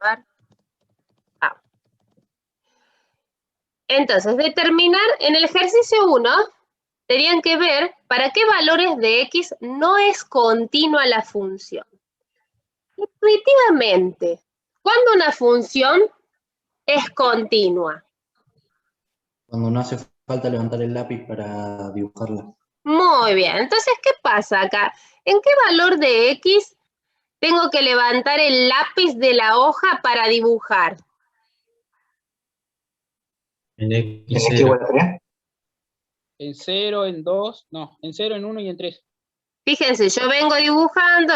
ver. Ah. Entonces, determinar en el ejercicio 1, tenían que ver para qué valores de x no es continua la función. Intuitivamente, ¿cuándo una función es continua? Cuando no hace falta levantar el lápiz para dibujarla. Muy bien, entonces, ¿qué pasa acá? ¿En qué valor de x tengo que levantar el lápiz de la hoja para dibujar? En X igual a 3. En 0, en 2, no, en 0, en 1 y en 3. Fíjense, yo vengo dibujando,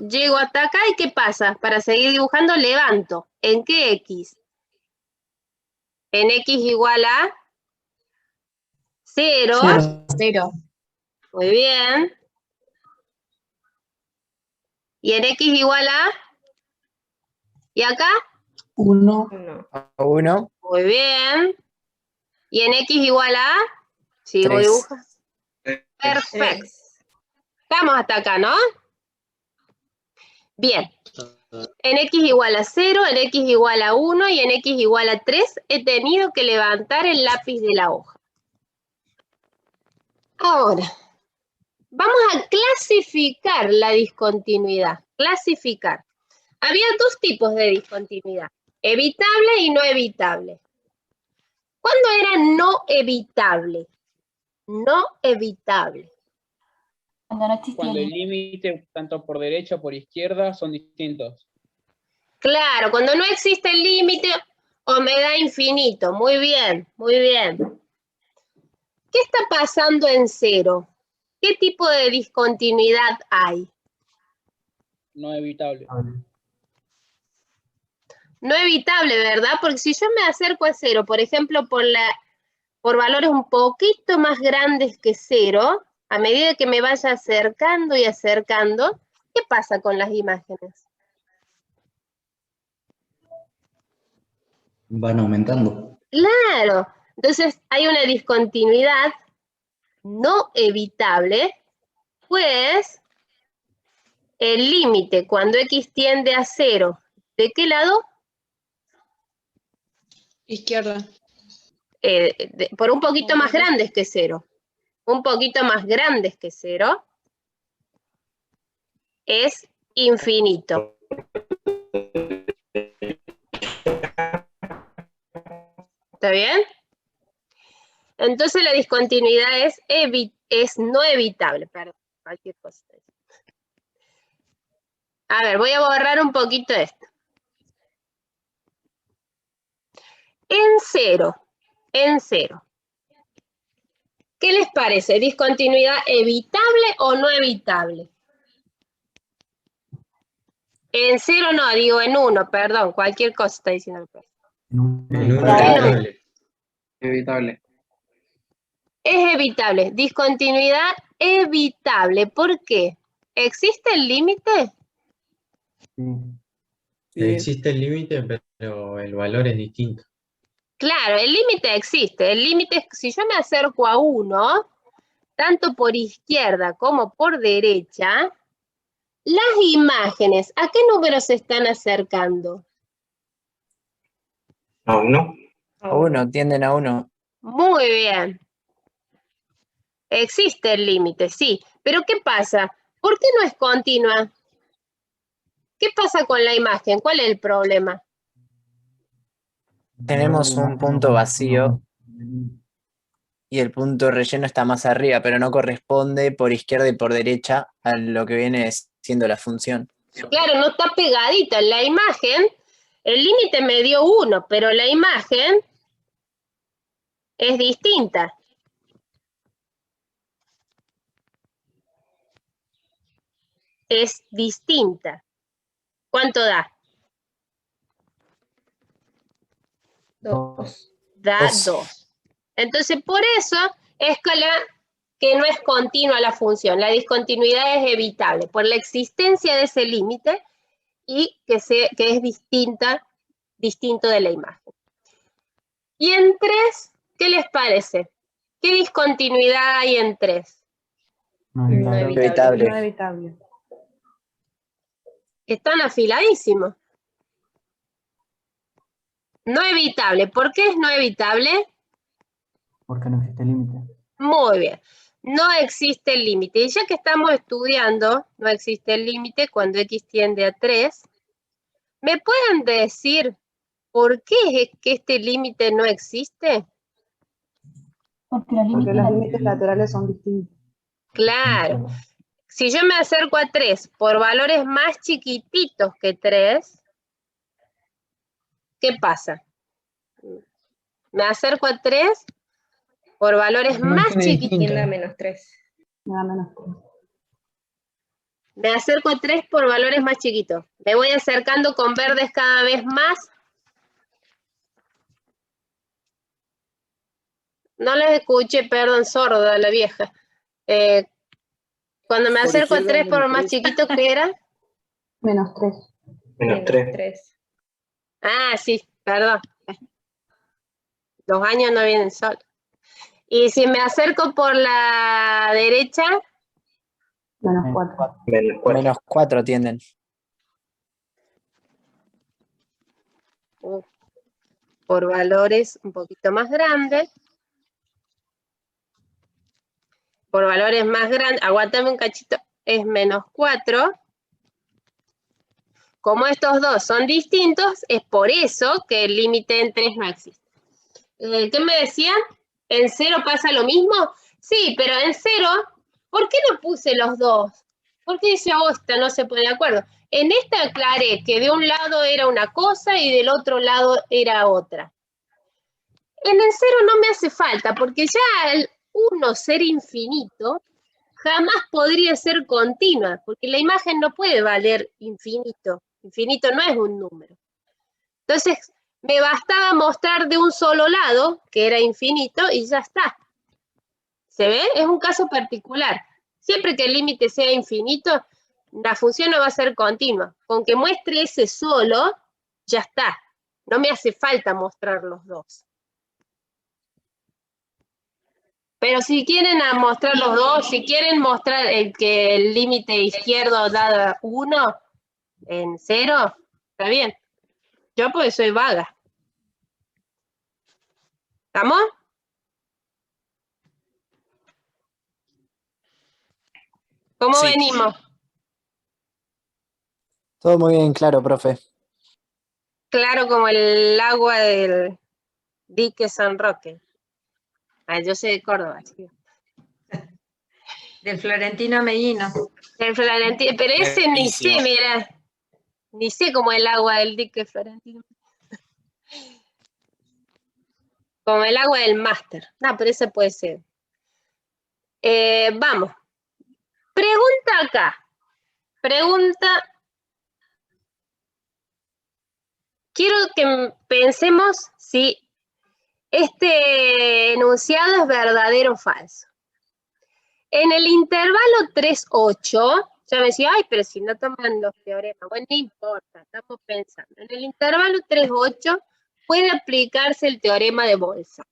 llego hasta acá y ¿qué pasa? Para seguir dibujando levanto. ¿En qué x? En x igual a 0. 0. Muy bien. ¿Y en x igual a? ¿Y acá? 1. 1. Muy bien. ¿Y en x igual a? Sigo 3. dibujando. Perfecto. Estamos hasta acá, ¿no? Bien. En x igual a 0, en x igual a 1 y en x igual a 3 he tenido que levantar el lápiz de la hoja. Ahora, vamos a clasificar la discontinuidad. Clasificar. Había dos tipos de discontinuidad, evitable y no evitable. ¿Cuándo era no evitable? No evitable. Cuando no existía Cuando el límite, tanto por derecha o por izquierda, son distintos. Claro, cuando no existe el límite o me da infinito. Muy bien, muy bien. ¿Qué está pasando en 0? ¿Qué tipo de discontinuidad hay? No evitable. No evitable, ¿verdad? Porque si yo me acerco a 0, por ejemplo, por valores un poquito más grandes que 0, a medida que me vaya acercando y acercando, ¿qué pasa con las imágenes? Van aumentando. Claro, entonces hay una discontinuidad no evitable, pues el límite cuando x tiende a 0, ¿de qué lado? Izquierda. Por un poquito más grandes que 0. Un poquito más grandes que 0 es infinito. ¿Está bien? Entonces la discontinuidad es no evitable. Perdón, cualquier cosa. A ver, voy a borrar un poquito esto. En 0. ¿Qué les parece? ¿Discontinuidad evitable o no evitable? En 0 no, digo en 1, perdón, cualquier cosa está diciendo el profe. Evitable. Evitable. Es evitable. Discontinuidad evitable. ¿Por qué? ¿Existe el límite? Existe el límite, pero el valor es distinto. Claro, el límite existe. El límite, si yo me acerco a 1, tanto por izquierda como por derecha, las imágenes, ¿a qué número se están acercando? A 1. A 1, tienden a 1. Muy bien. Existe el límite, sí. Pero ¿qué pasa? ¿Por qué no es continua? ¿Qué pasa con la imagen? ¿Cuál es el problema? Tenemos un punto vacío y el punto relleno está más arriba, pero no corresponde por izquierda y por derecha a lo que viene siendo la función. Claro, no está pegadita. En la imagen, el límite me dio 1, pero la imagen es distinta. Es distinta. ¿Cuánto da? 2. Da 2. Entonces, por eso es que no es continua la función. La discontinuidad es evitable por la existencia de ese límite y que es distinto de la imagen. Y en 3, ¿qué les parece? ¿Qué discontinuidad hay en 3? No evitable. evitable. Están afiladísimos. No evitable. ¿Por qué es no evitable? Porque no existe límite. Muy bien. No existe el límite. Y ya que estamos estudiando, no existe el límite cuando x tiende a 3, ¿me pueden decir por qué es que este límite no existe? Porque los Porque los límites límites laterales son distintos. Claro. Si yo me acerco a 3 por valores más chiquititos que 3, ¿qué pasa? Me acerco a 3 por valores más chiquititos. Tiende a -3. Me da menos 3. Me acerco a 3 por valores más chiquitos. Me voy acercando con verdes cada vez más. No les escuché, perdón, sorda la vieja. Cuando me Por acerco a izquierda, 3 por menos más 3. chiquito, ¿qué era? Menos 3. Menos 3. 3. Ah, sí, perdón. Los años no vienen solos. Y si me acerco por la derecha, Menos 4. Menos 4. Menos 4 tienden. por valores un poquito más grandes. Por valores más grandes, aguántame un cachito, es menos 4. Como estos dos son distintos, es por eso que el límite en 3 no existe. ¿Qué me decían? ¿En 0 pasa lo mismo? Sí, pero en 0, ¿por qué no puse los dos? ¿Por qué dice, oh, esta no se pone de acuerdo? En esta aclaré que de un lado era una cosa y del otro lado era otra. En el 0 no me hace falta, porque ya al 1 ser infinito, jamás podría ser continua, porque la imagen no puede valer infinito. Infinito no es un número. Entonces, me bastaba mostrar de un solo lado, que era infinito, y ya está. ¿Se ve? Es un caso particular. Siempre que el límite sea infinito, la función no va a ser continua. Con que muestre ese solo, ya está. No me hace falta mostrar los dos. Pero si quieren mostrar los dos, si quieren mostrar que el límite izquierdo da 1 en 0, está bien. Yo pues soy vaga. ¿Estamos? ¿Cómo Sí. venimos? Todo muy bien claro, profe. Claro como el agua del dique San Roque. Ah, yo soy de Córdoba, chico. Del Florentino Meguino. El Florentino, pero ese ni sé, Buenísimo. mira. Ni sé cómo el agua del dique Florentino. Como el agua del máster. No, pero ese puede ser. Vamos. Pregunta acá. Pregunta. Quiero que pensemos si este enunciado es verdadero o falso. En el intervalo 3,8, ya me decía, ay, pero si no toman los teoremas, bueno, no importa, estamos pensando. En el intervalo 3,8 puede aplicarse el teorema de Bolzano.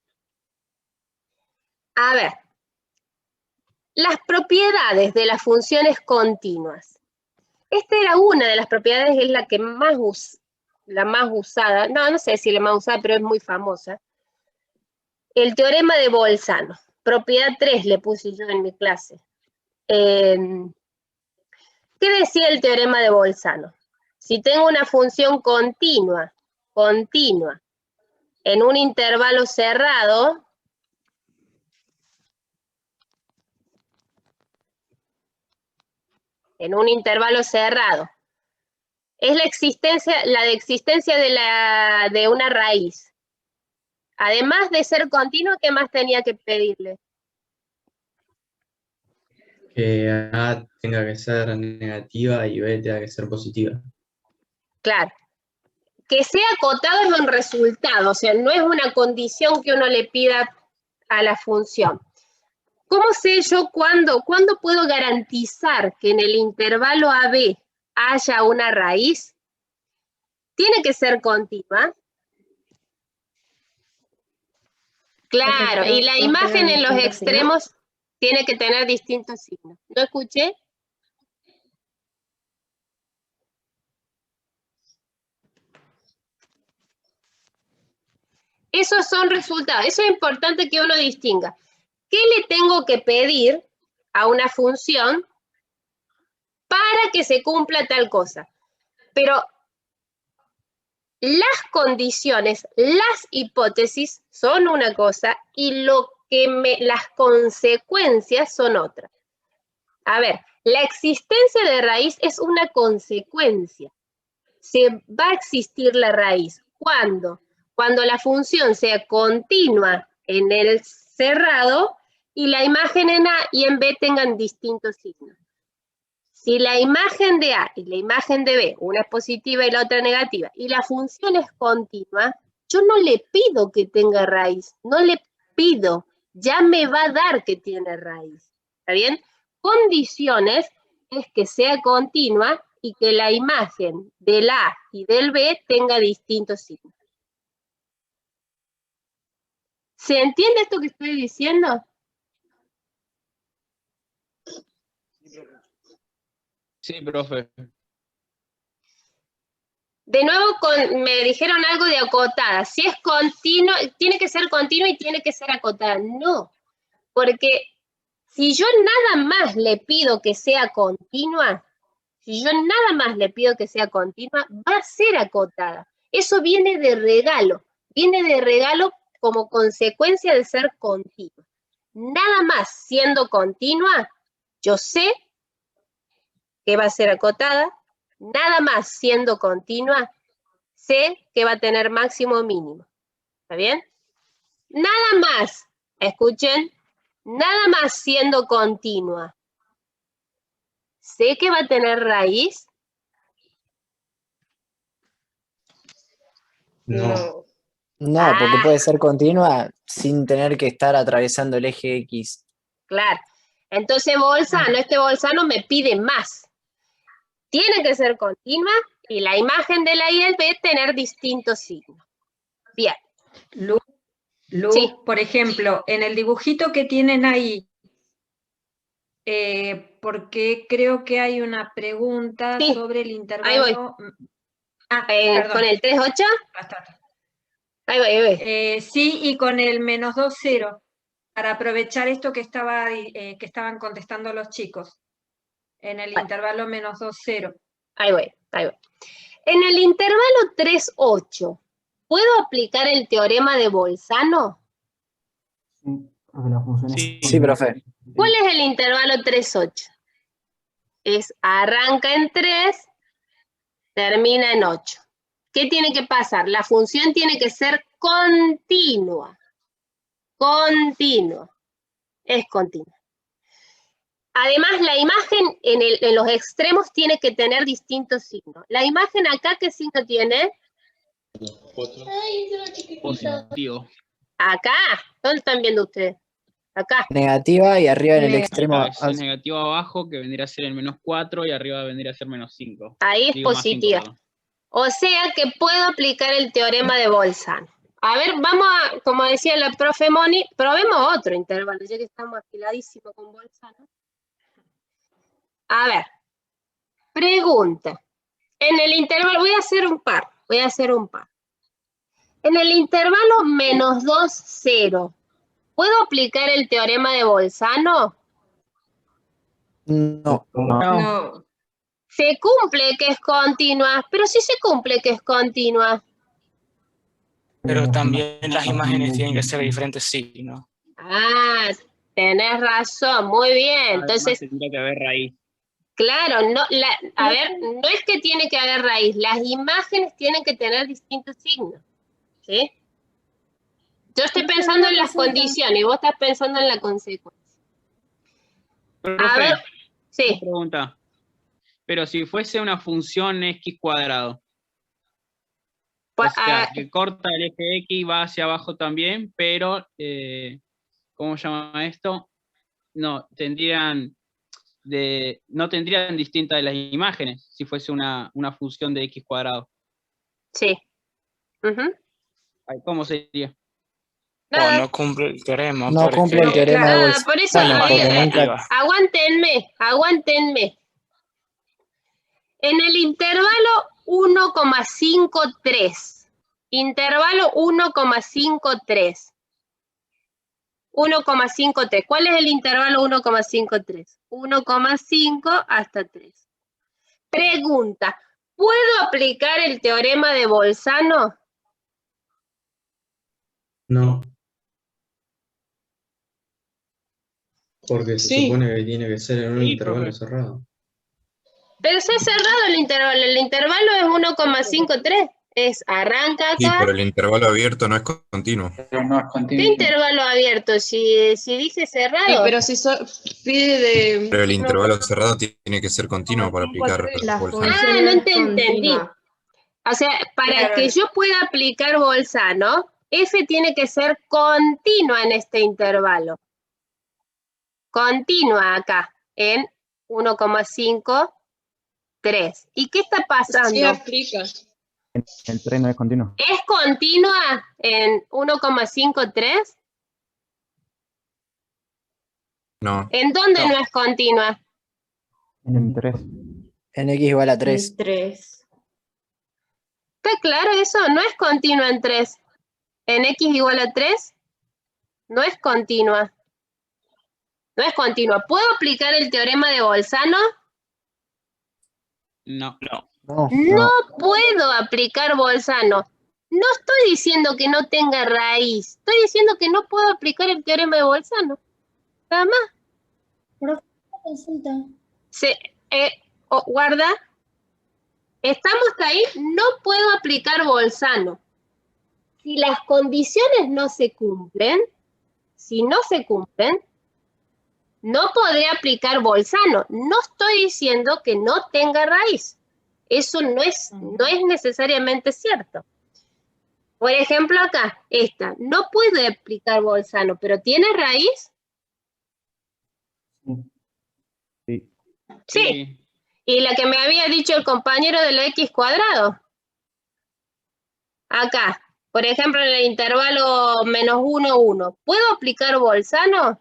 A ver, las propiedades de las funciones continuas. Esta era una de las propiedades, es la que más usada, no sé si la más usada, pero es muy famosa. El teorema de Bolzano. Propiedad 3 le puse yo en mi clase. ¿Qué decía el teorema de Bolzano? Si tengo una función continua, en un intervalo cerrado, es la existencia de una raíz. Además de ser continua, ¿qué más tenía que pedirle? Que A tenga que ser negativa y B tenga que ser positiva. Claro. Que sea acotado es un resultado, o sea, no es una condición que uno le pida a la función. ¿Cómo sé yo cuándo puedo garantizar que en el intervalo AB haya una raíz? Tiene que ser continua. Claro, y la imagen en los extremos tiene que tener distintos signos. ¿No escuché? Esos son resultados. Eso es importante que uno distinga. ¿Qué le tengo que pedir a una función para que se cumpla tal cosa? Pero las condiciones, las hipótesis son una cosa y las consecuencias son otra. A ver, la existencia de raíz es una consecuencia. Se va a existir la raíz. ¿Cuándo? Cuando la función sea continua en el cerrado y la imagen en A y en B tengan distintos signos. Si la imagen de A y la imagen de B, una es positiva y la otra negativa, y la función es continua, yo no le pido que tenga raíz, no le pido, ya me va a dar que tiene raíz. ¿Está bien? Condiciones es que sea continua y que la imagen del A y del B tenga distintos signos. ¿Se entiende esto que estoy diciendo? Sí, profe. De nuevo, me dijeron algo de acotada. Si es continuo, tiene que ser continuo y tiene que ser acotada. No, porque si yo nada más le pido que sea continua, va a ser acotada. Eso viene de regalo como consecuencia de ser continua. Nada más siendo continua, yo sé que va a ser acotada, nada más siendo continua, sé que va a tener máximo o mínimo. ¿Está bien? Nada más, escuchen, nada más siendo continua, sé que va a tener raíz. No. No, porque puede ser continua sin tener que estar atravesando el eje X. Claro. Entonces Bolzano, este Bolzano me pide más. Tiene que ser continua y la imagen de la I y el B tener distintos signos. Bien. Lu, Sí. por ejemplo, en el dibujito que tienen ahí, porque creo que hay una pregunta Sí, sobre el ahí intervalo. Ah, ¿Con el 3,8? bastante. Ahí voy. Sí, y con el -2, 0, para aprovechar esto que estaban contestando los chicos, en el intervalo -2, 0. Ahí voy. En el intervalo 3,8, ¿puedo aplicar el teorema de Bolzano? Sí, porque la función es Sí. Sí, profe. ¿Cuál es el intervalo 3,8? Arranca en 3, termina en 8. ¿Qué tiene que pasar? La función tiene que ser continua. Es continua. Además, la imagen en los extremos tiene que tener distintos signos. La imagen acá, ¿qué signo tiene? Positivo. Acá. ¿Dónde están viendo ustedes? Acá. Negativa y arriba en el extremo. Acá es negativo abajo, que vendría a ser el -4, y arriba vendría a ser -5. Ahí es positiva. O sea que puedo aplicar el teorema de Bolzano. A ver, vamos a, como decía la profe Moni, probemos otro intervalo, ya que estamos afiladísimos con Bolzano. A ver, pregunta. En el intervalo, voy a hacer un par. En el intervalo -2, 0, ¿puedo aplicar el teorema de Bolzano? No. No. Se cumple que es continua, pero sí se cumple que es continua. Pero también las imágenes tienen que ser diferentes signos. Ah, tenés razón, muy bien. Entonces, tendría que haber raíz. claro, no, a ver, no es que tiene que haber raíz, las imágenes tienen que tener distintos signos, ¿sí? Yo estoy pensando en las condiciones y vos estás pensando en la consecuencia. A ver, sí. Pregunta. Pero si fuese una función x cuadrado, o sea, que corta el eje X, va hacia abajo también, pero, ¿cómo se llama esto? No tendrían distintas las imágenes si fuese una función de x cuadrado. Sí. ¿Cómo sería? O no cumple el teorema. No cumple el teorema de Bolzano. Por eso, aguántenme. En el intervalo 1,53 Intervalo 1,53. 1,53. ¿Cuál es el intervalo 1,53? 1,5 hasta 3. Pregunta, ¿puedo aplicar el teorema de Bolzano? No. Porque se Sí. supone que tiene que ser en un Sí, intervalo profe. cerrado. Pero se ha cerrado el intervalo es 1,53. Arranca Sí, acá. pero el intervalo abierto no es continuo. Pero no es ¿Qué continuo. intervalo abierto? Si dice cerrado. Sí, pero si pide de Pero el intervalo cerrado tiene que ser continuo para aplicar la Bolzano. función no es entendí. continua. O sea, para Claro. que yo pueda aplicar Bolzano, F tiene que ser continua en este intervalo. Continua acá, en 1,53. ¿Y qué está pasando? Sí aplica. El 3 no es continuo. ¿Es continua en 1,53? No. ¿En dónde No. no es continua? En el 3. En X igual a 3. 3. ¿Está claro eso? No es continua en 3. En X igual a 3, no es continua. No es continua. ¿Puedo aplicar el teorema de Bolzano? No. No. No puedo aplicar Bolzano. No estoy diciendo que no tenga raíz. Estoy diciendo que no puedo aplicar el teorema de Bolzano. Nada más. Consulta. Guarda. ¿Estamos hasta ahí? No puedo aplicar Bolzano. Si las condiciones no se cumplen, no podré aplicar Bolzano. No estoy diciendo que no tenga raíz. Eso no es necesariamente cierto. Por ejemplo, acá, esta. No puede aplicar Bolzano, pero ¿tiene raíz? Sí. Sí. Y la que me había dicho el compañero de la X cuadrado. Acá, por ejemplo, en el intervalo -1, 1. ¿Puedo aplicar Bolzano?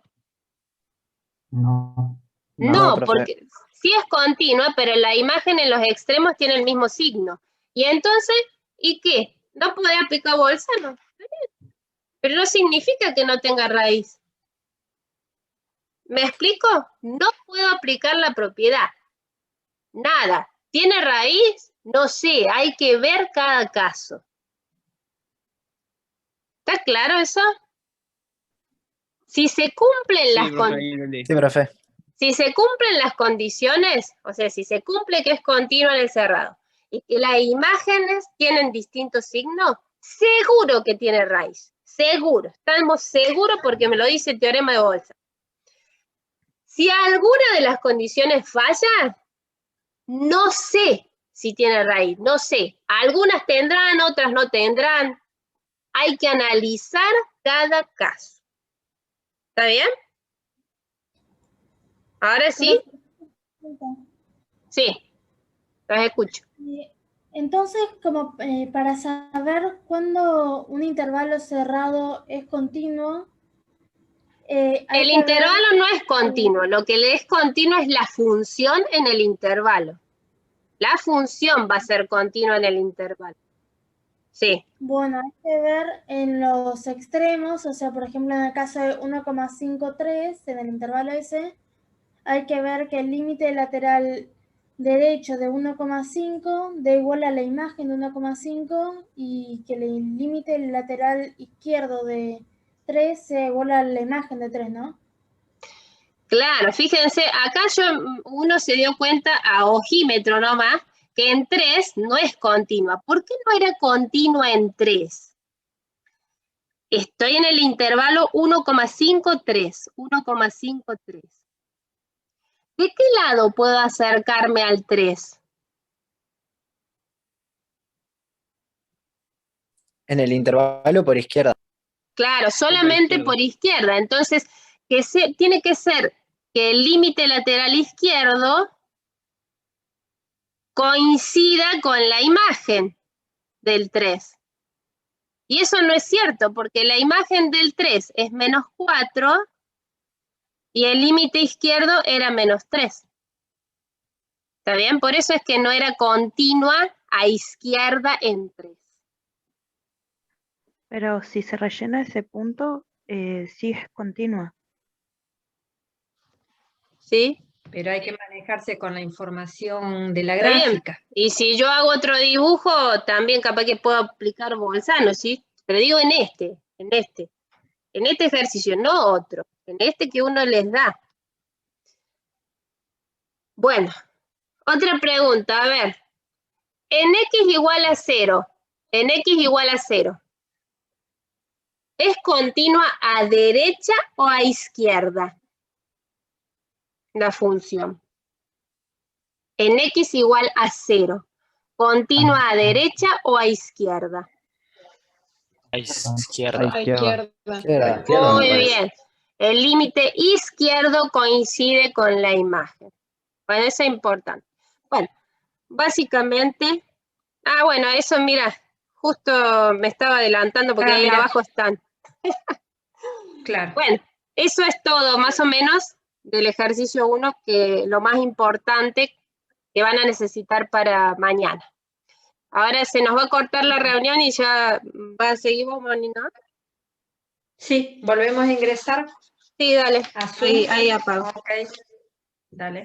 No. No, profe. porque sí es continua, pero la imagen en los extremos tiene el mismo signo. Y entonces, ¿y qué? ¿No puede aplicar Bolzano? Pero no significa que no tenga raíz. ¿Me explico? No puedo aplicar la propiedad. Nada. ¿Tiene raíz? No sé, hay que ver cada caso. ¿Está claro eso? Si se cumplen las condiciones. Sí, profe. Si se cumplen las condiciones, o sea, si se cumple que es continuo en el cerrado y que las imágenes tienen distintos signos, seguro que tiene raíz. Seguro. Estamos seguros porque me lo dice el teorema de Bolzano. Si alguna de las condiciones falla, no sé si tiene raíz. No sé. Algunas tendrán, otras no tendrán. Hay que analizar cada caso. ¿Está bien? ¿Ahora sí? Sí, los escucho. Entonces, como para saber cuándo un intervalo cerrado es continuo, El intervalo no es continuo, lo que le es continuo es la función en el intervalo. La función va a ser continua en el intervalo. Sí. Bueno, hay que ver en los extremos, o sea, por ejemplo, en el caso de 1,53, en el intervalo ese, hay que ver que el límite lateral derecho de 1,5 da igual a la imagen de 1,5 y que el límite lateral izquierdo de 3 sea igual a la imagen de 3, ¿no? Claro, fíjense, acá uno se dio cuenta a ojímetro nomás que en 3 no es continua. ¿Por qué no era continua en 3? Estoy en el intervalo 1,53, 1,53. ¿De qué lado puedo acercarme al 3? En el intervalo por izquierda. Claro, solamente por izquierda. Entonces, tiene que ser que el límite lateral izquierdo coincida con la imagen del 3. Y eso no es cierto, porque la imagen del 3 es -4 y el límite izquierdo era -3. ¿Está bien? Por eso es que no era continua a izquierda en 3. Pero si se rellena ese punto, sí es continua. ¿Sí? Pero hay que manejarse con la información de la Está bien. gráfica. Y si yo hago otro dibujo, también capaz que puedo aplicar Bolzano, ¿sí? Pero digo en este ejercicio, no otro, en este que uno les da. Bueno, otra pregunta, a ver. En x igual a 0, en x igual a 0, ¿es continua a derecha o a izquierda la función? En x igual a 0, ¿continua a derecha o a izquierda? A izquierda. A izquierda. Muy bien. El límite izquierdo coincide con la imagen. Bueno, eso es importante. Bueno, básicamente... bueno, eso mira, justo me estaba adelantando porque ahí mira. abajo están. Claro. Bueno, eso es todo más o menos del ejercicio 1, que lo más importante que van a necesitar para mañana. Ahora se nos va a cortar la reunión y ya va a seguir vos, Mónica. Sí, volvemos a ingresar. Sí, dale. A Zoom. Ahí apago. Ok, dale.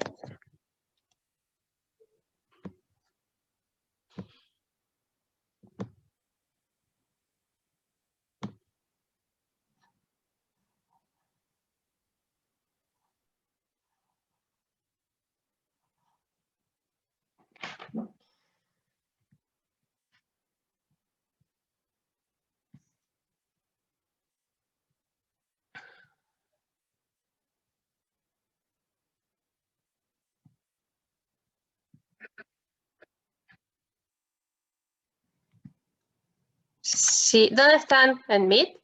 Sí, ¿dónde están? ¿En Meet?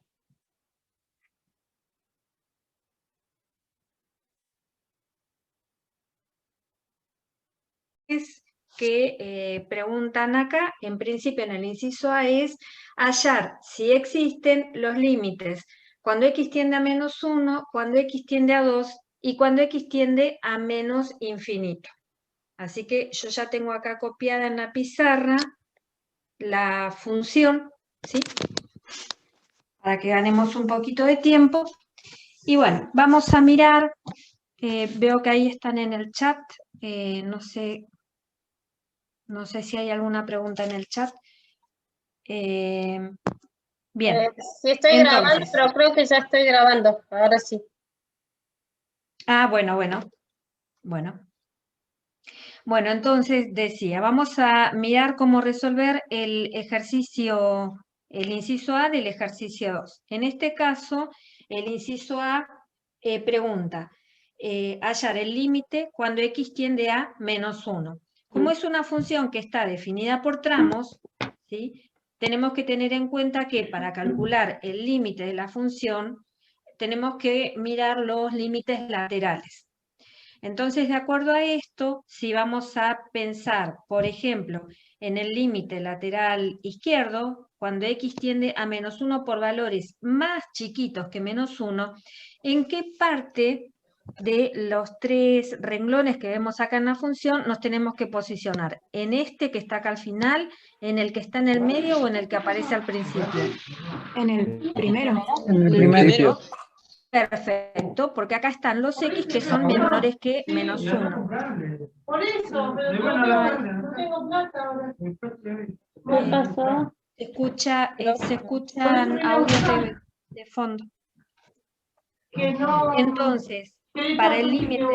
Que preguntan acá, en principio en el inciso A, es hallar si existen los límites cuando x tiende a -1, cuando x tiende a 2 y cuando x tiende a menos infinito. Así que yo ya tengo acá copiada en la pizarra la función, ¿sí? Para que ganemos un poquito de tiempo. Y bueno, vamos a mirar, veo que ahí están en el chat, no sé si hay alguna pregunta en el chat. Bien. Sí, estoy grabando, pero creo que ya estoy grabando. Ahora sí. Bueno. Bueno, entonces decía, vamos a mirar cómo resolver el ejercicio, el inciso A del ejercicio 2. En este caso, el inciso A pregunta, hallar el límite cuando x tiende a -1. Como es una función que está definida por tramos, ¿sí? Tenemos que tener en cuenta que para calcular el límite de la función, tenemos que mirar los límites laterales. Entonces, de acuerdo a esto, si vamos a pensar, por ejemplo, en el límite lateral izquierdo, cuando x tiende a -1 por valores más chiquitos que -1, ¿en qué parte de los 3 renglones que vemos acá en la función nos tenemos que posicionar? ¿En este que está acá al final, en el que está en el medio o en el que aparece al principio? En el primero. En el primero. Perfecto, porque acá están los x que son menores que -1. Por eso, pero no tengo plata ahora. ¿Qué pasó? Se escuchan audios de fondo. Entonces, para el límite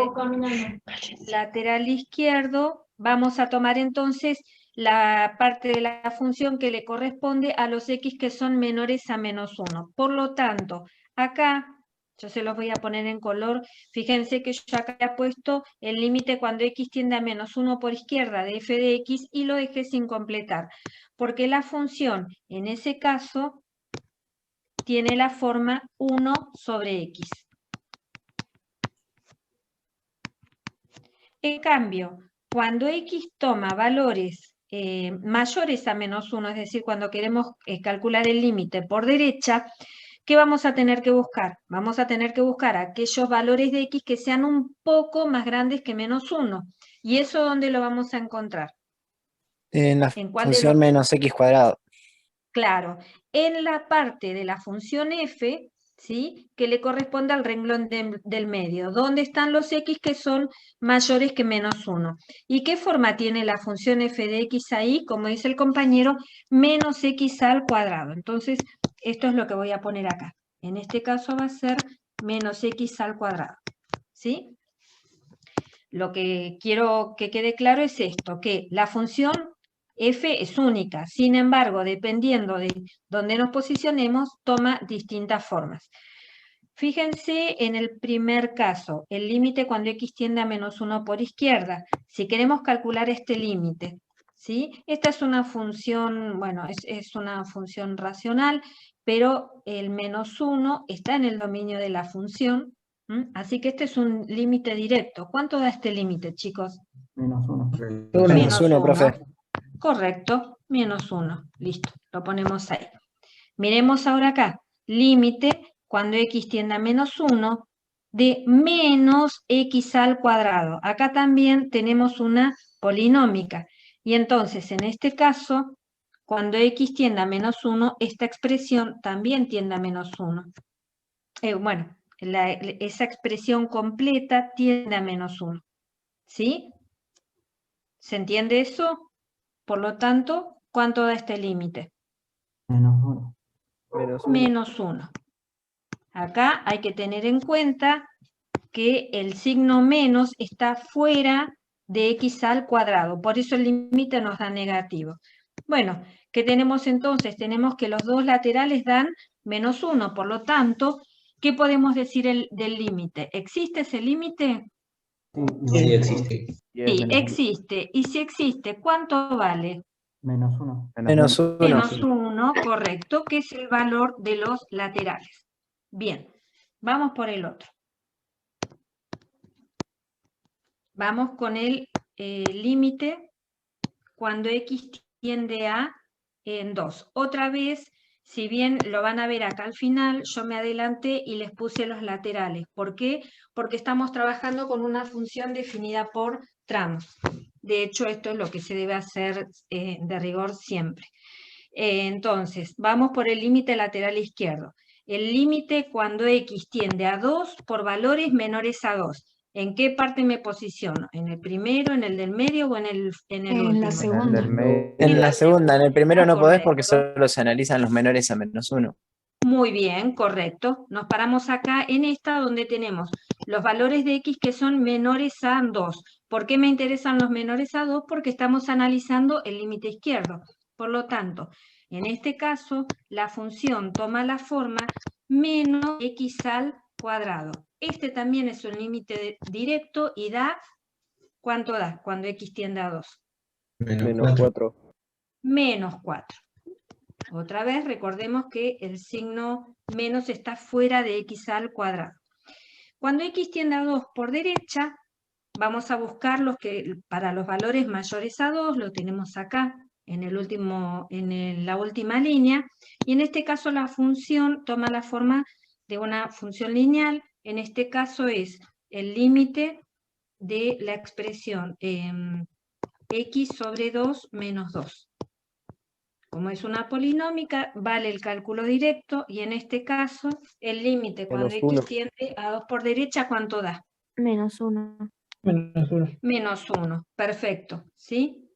lateral izquierdo, vamos a tomar entonces la parte de la función que le corresponde a los x que son menores a -1. Por lo tanto, acá, yo se los voy a poner en color, fíjense que yo acá he puesto el límite cuando x tiende a -1 por izquierda de f de x y lo dejé sin completar, porque la función en ese caso tiene la forma 1 sobre x. En cambio, cuando x toma valores mayores a -1, es decir, cuando queremos calcular el límite por derecha, ¿qué vamos a tener que buscar? Vamos a tener que buscar aquellos valores de x que sean un poco más grandes que -1. ¿Y eso dónde lo vamos a encontrar? En la función menos x cuadrado. Claro, en la parte de la función f, ¿sí?, que le corresponde al renglón del medio, donde están los x que son mayores que menos 1. ¿Y qué forma tiene la función f de x ahí? Como dice el compañero, menos x al cuadrado. Entonces, esto es lo que voy a poner acá. En este caso va a ser menos x al cuadrado, ¿sí? Lo que quiero que quede claro es esto, que la función f es única, sin embargo, dependiendo de dónde nos posicionemos, toma distintas formas. Fíjense en el primer caso, el límite cuando x tiende a menos 1 por izquierda. Si queremos calcular este límite, ¿sí? Esta es una función, bueno, es una función racional, pero el menos 1 está en el dominio de la función, así que este es un límite directo. ¿Cuánto da este límite, chicos? Menos 1. Menos 1, profe. Correcto, menos 1. Listo, lo ponemos ahí. Miremos ahora acá. Límite cuando x tiende a menos 1 de menos x al cuadrado. Acá también tenemos una polinómica. Y entonces, en este caso, cuando x tiende a menos 1, esta expresión también tiende a menos 1. Bueno, esa expresión completa tiende a menos 1. ¿Sí? ¿Se entiende eso? Por lo tanto, ¿cuánto da este límite? Menos 1. Menos 1. Acá hay que tener en cuenta que el signo menos está fuera de x al cuadrado, por eso el límite nos da negativo. Bueno, ¿qué tenemos entonces? Tenemos que los dos laterales dan menos 1, por lo tanto, ¿qué podemos decir del límite? ¿Existe ese límite? Sí, existe. Sí, existe. Y si existe, ¿cuánto vale? Menos 1. Menos 1. Menos 1, correcto, que es el valor de los laterales. Bien, vamos por el otro. Vamos con el límite cuando x tiende a 2. Otra vez, si bien lo van a ver acá al final, yo me adelanté y les puse los laterales. ¿Por qué? Porque estamos trabajando con una función definida por tramos. De hecho, esto es lo que se debe hacer de rigor siempre. Entonces, vamos por el límite lateral izquierdo. El límite cuando x tiende a 2 por valores menores a 2. ¿En qué parte me posiciono? ¿En el primero, en el del medio o en el último? En la segunda. En la segunda, en el primero no podés porque solo se analizan los menores a menos 1. Muy bien, correcto. Nos paramos acá en esta donde tenemos los valores de x que son menores a 2. ¿Por qué me interesan los menores a 2? Porque estamos analizando el límite izquierdo. Por lo tanto, en este caso, la función toma la forma menos x al cuadrado. Este también es un límite directo y da, ¿cuánto da cuando x tiende a 2? Menos 4. Menos 4. Otra vez, recordemos que el signo menos está fuera de x al cuadrado. Cuando x tiende a 2 por derecha, vamos a buscar para los valores mayores a 2, lo tenemos acá, en la última línea, y en este caso la función toma la forma de una función lineal. En este caso es el límite de la expresión x sobre 2 menos 2. Como es una polinómica, vale el cálculo directo, y en este caso, el límite cuando x tiende a 2 por derecha, ¿cuánto da? Menos 1. Menos 1, perfecto, ¿sí?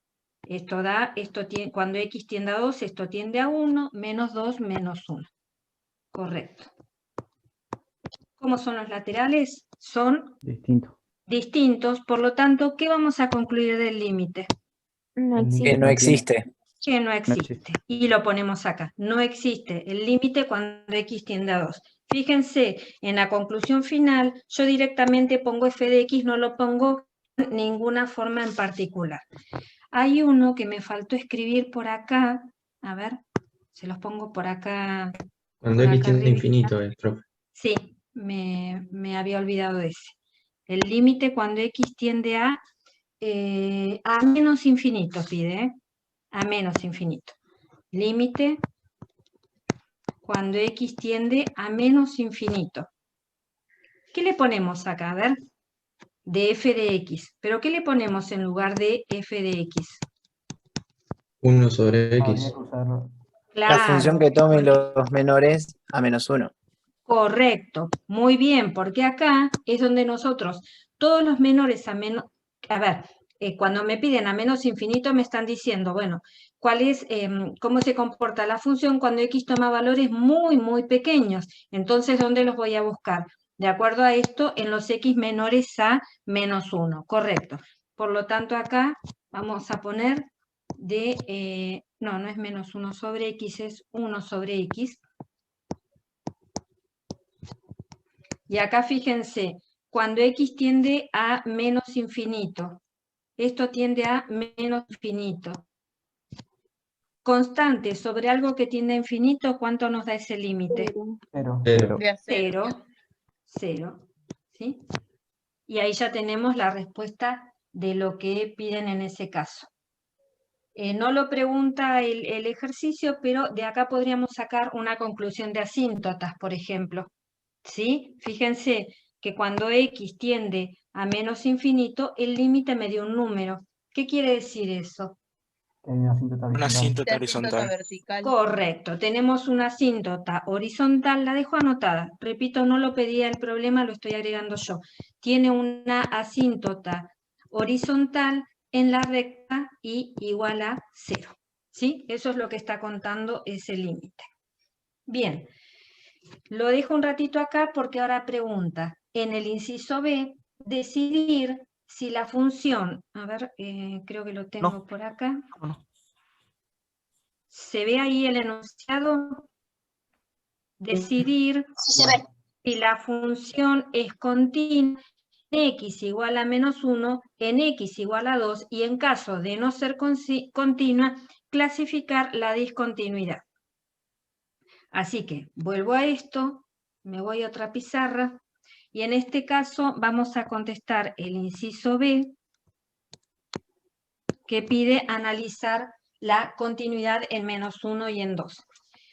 Cuando x tiende a 2, esto tiende a 1, menos 2, menos 1. Correcto. ¿Cómo son los laterales? Son distintos, por lo tanto, ¿qué vamos a concluir del límite? No existe. Que no existe. Que no existe. Y lo ponemos acá. No existe el límite cuando x tiende a 2. Fíjense, en la conclusión final, yo directamente pongo f de x, no lo pongo de ninguna forma en particular. Hay uno que me faltó escribir por acá. A ver, se los pongo por acá. Cuando x tiende a infinito, profe. Sí, me había olvidado de ese. El límite cuando x tiende a menos infinito, pide, a menos infinito. Límite cuando x tiende a menos infinito. ¿Qué le ponemos acá? A ver, de f de x. ¿Pero qué le ponemos en lugar de f de x? 1 sobre x. La función que tome los menores a -1. Correcto, muy bien, porque acá es donde nosotros, todos los menores a menos, a ver, cuando me piden a menos infinito me están diciendo, bueno, cuál es, cómo se comporta la función cuando x toma valores muy, muy pequeños. Entonces, ¿dónde los voy a buscar? De acuerdo a esto, en los x menores a -1, correcto. Por lo tanto, acá vamos a poner no es -1 sobre x, es 1 sobre x. Y acá fíjense, cuando x tiende a menos infinito, esto tiende a menos infinito. Constante sobre algo que tiende a infinito, ¿cuánto nos da ese límite? 0. 0. 0. ¿Sí? Y ahí ya tenemos la respuesta de lo que piden en ese caso. No lo pregunta el ejercicio, pero de acá podríamos sacar una conclusión de asíntotas, por ejemplo. ¿Sí? Fíjense que cuando x tiende a menos infinito, el límite me dio un número. ¿Qué quiere decir eso? Una asíntota Una asíntota Asíntota horizontal. vertical. Correcto, tenemos una asíntota horizontal, la dejo anotada. Repito, no lo pedía el problema, lo estoy agregando yo. Tiene una asíntota horizontal en la recta y igual a 0. ¿Sí? Eso es lo que está contando ese límite. Bien. Lo dejo un ratito acá porque ahora pregunta, en el inciso B, decidir si la función, a ver, creo que lo tengo por acá. ¿Se ve ahí el enunciado? Decidir si la función es continua en x igual a -1, en x igual a 2 y en caso de no ser continua, clasificar la discontinuidad. Así que vuelvo a esto, me voy a otra pizarra, y en este caso vamos a contestar el inciso B, que pide analizar la continuidad en -1 y en 2.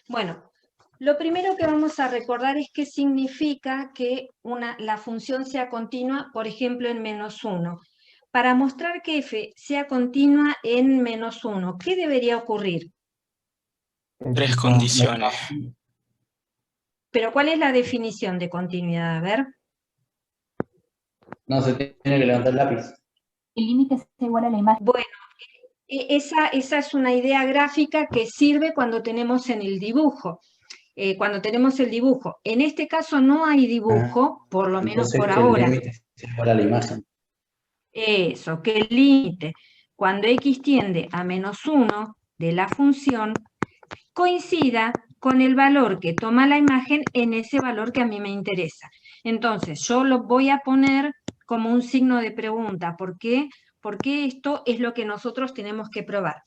Bueno, lo primero que vamos a recordar es qué significa que la función sea continua, por ejemplo, en -1. Para mostrar que f sea continua en -1, ¿qué debería ocurrir? 3 condiciones. Pero ¿cuál es la definición de continuidad? A ver. No, se tiene que levantar el lápiz. El límite es igual a la imagen. Bueno, esa es una idea gráfica que sirve cuando tenemos en el dibujo. Cuando tenemos el dibujo. En este caso no hay dibujo, por lo menos por ahora. El límite es igual a la imagen. Eso, que el límite, cuando x tiende a -1 de la función, coincida con el valor que toma la imagen en ese valor que a mí me interesa. Entonces, yo lo voy a poner como un signo de pregunta. ¿Por qué? Porque esto es lo que nosotros tenemos que probar.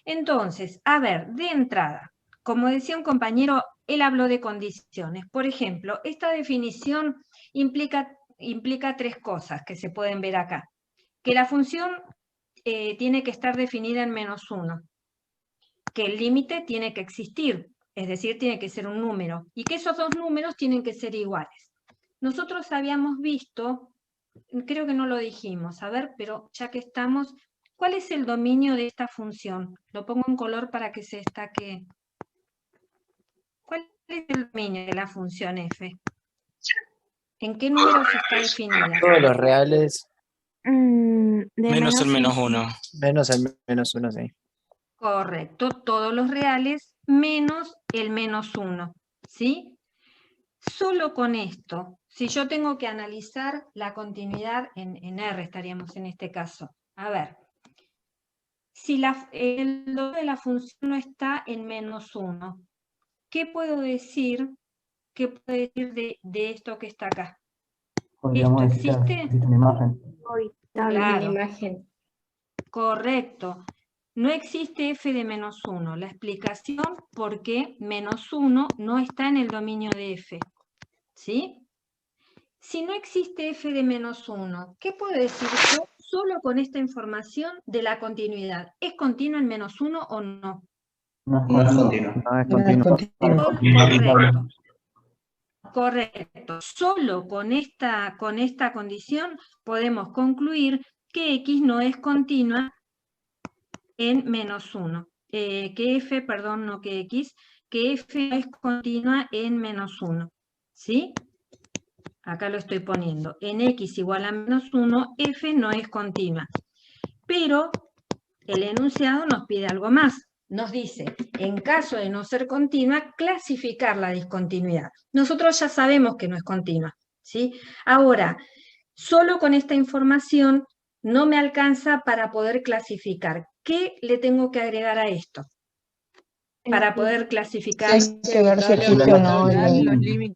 Entonces, a ver, de entrada, como decía un compañero, él habló de condiciones. Por ejemplo, esta definición implica 3 cosas que se pueden ver acá. Que la función tiene que estar definida en -1. Que el límite tiene que existir, es decir, tiene que ser un número, y que esos dos números tienen que ser iguales. Nosotros habíamos visto, creo que no lo dijimos, a ver, pero ya que estamos, ¿cuál es el dominio de esta función? Lo pongo en color para que se destaque. ¿Cuál es el dominio de la función f? ¿En qué números está definida? Todos los reales. Menos el -1. Menos el -1, sí. Correcto, todos los reales menos el -1, ¿sí? Solo con esto, si yo tengo que analizar la continuidad en R, estaríamos en este caso. A ver, si el dominio de la función no está en -1, ¿qué puedo decir? ¿Qué puedo decir de esto que está acá? Podríamos ¿Esto decir que existe? existe una imagen. Claro. Una imagen. Correcto. No existe f de -1. La explicación por qué -1 no está en el dominio de f. ¿Sí? Si no existe f de -1, ¿qué puedo decir yo solo con esta información de la continuidad? ¿Es continua en -1 o no? No es continuo. No es continuo. Correcto. Solo con esta condición podemos concluir que x no es continua en -1. que f, perdón, no que x, que f no es continua en -1, ¿sí? Acá lo estoy poniendo. En x igual a -1, f no es continua. Pero el enunciado nos pide algo más. Nos dice, en caso de no ser continua, clasificar la discontinuidad. Nosotros ya sabemos que no es continua, ¿sí? Ahora, solo con esta información no me alcanza para poder clasificar. ¿Qué le tengo que agregar a esto? Para poder clasificar. Hay que ver si existe o no.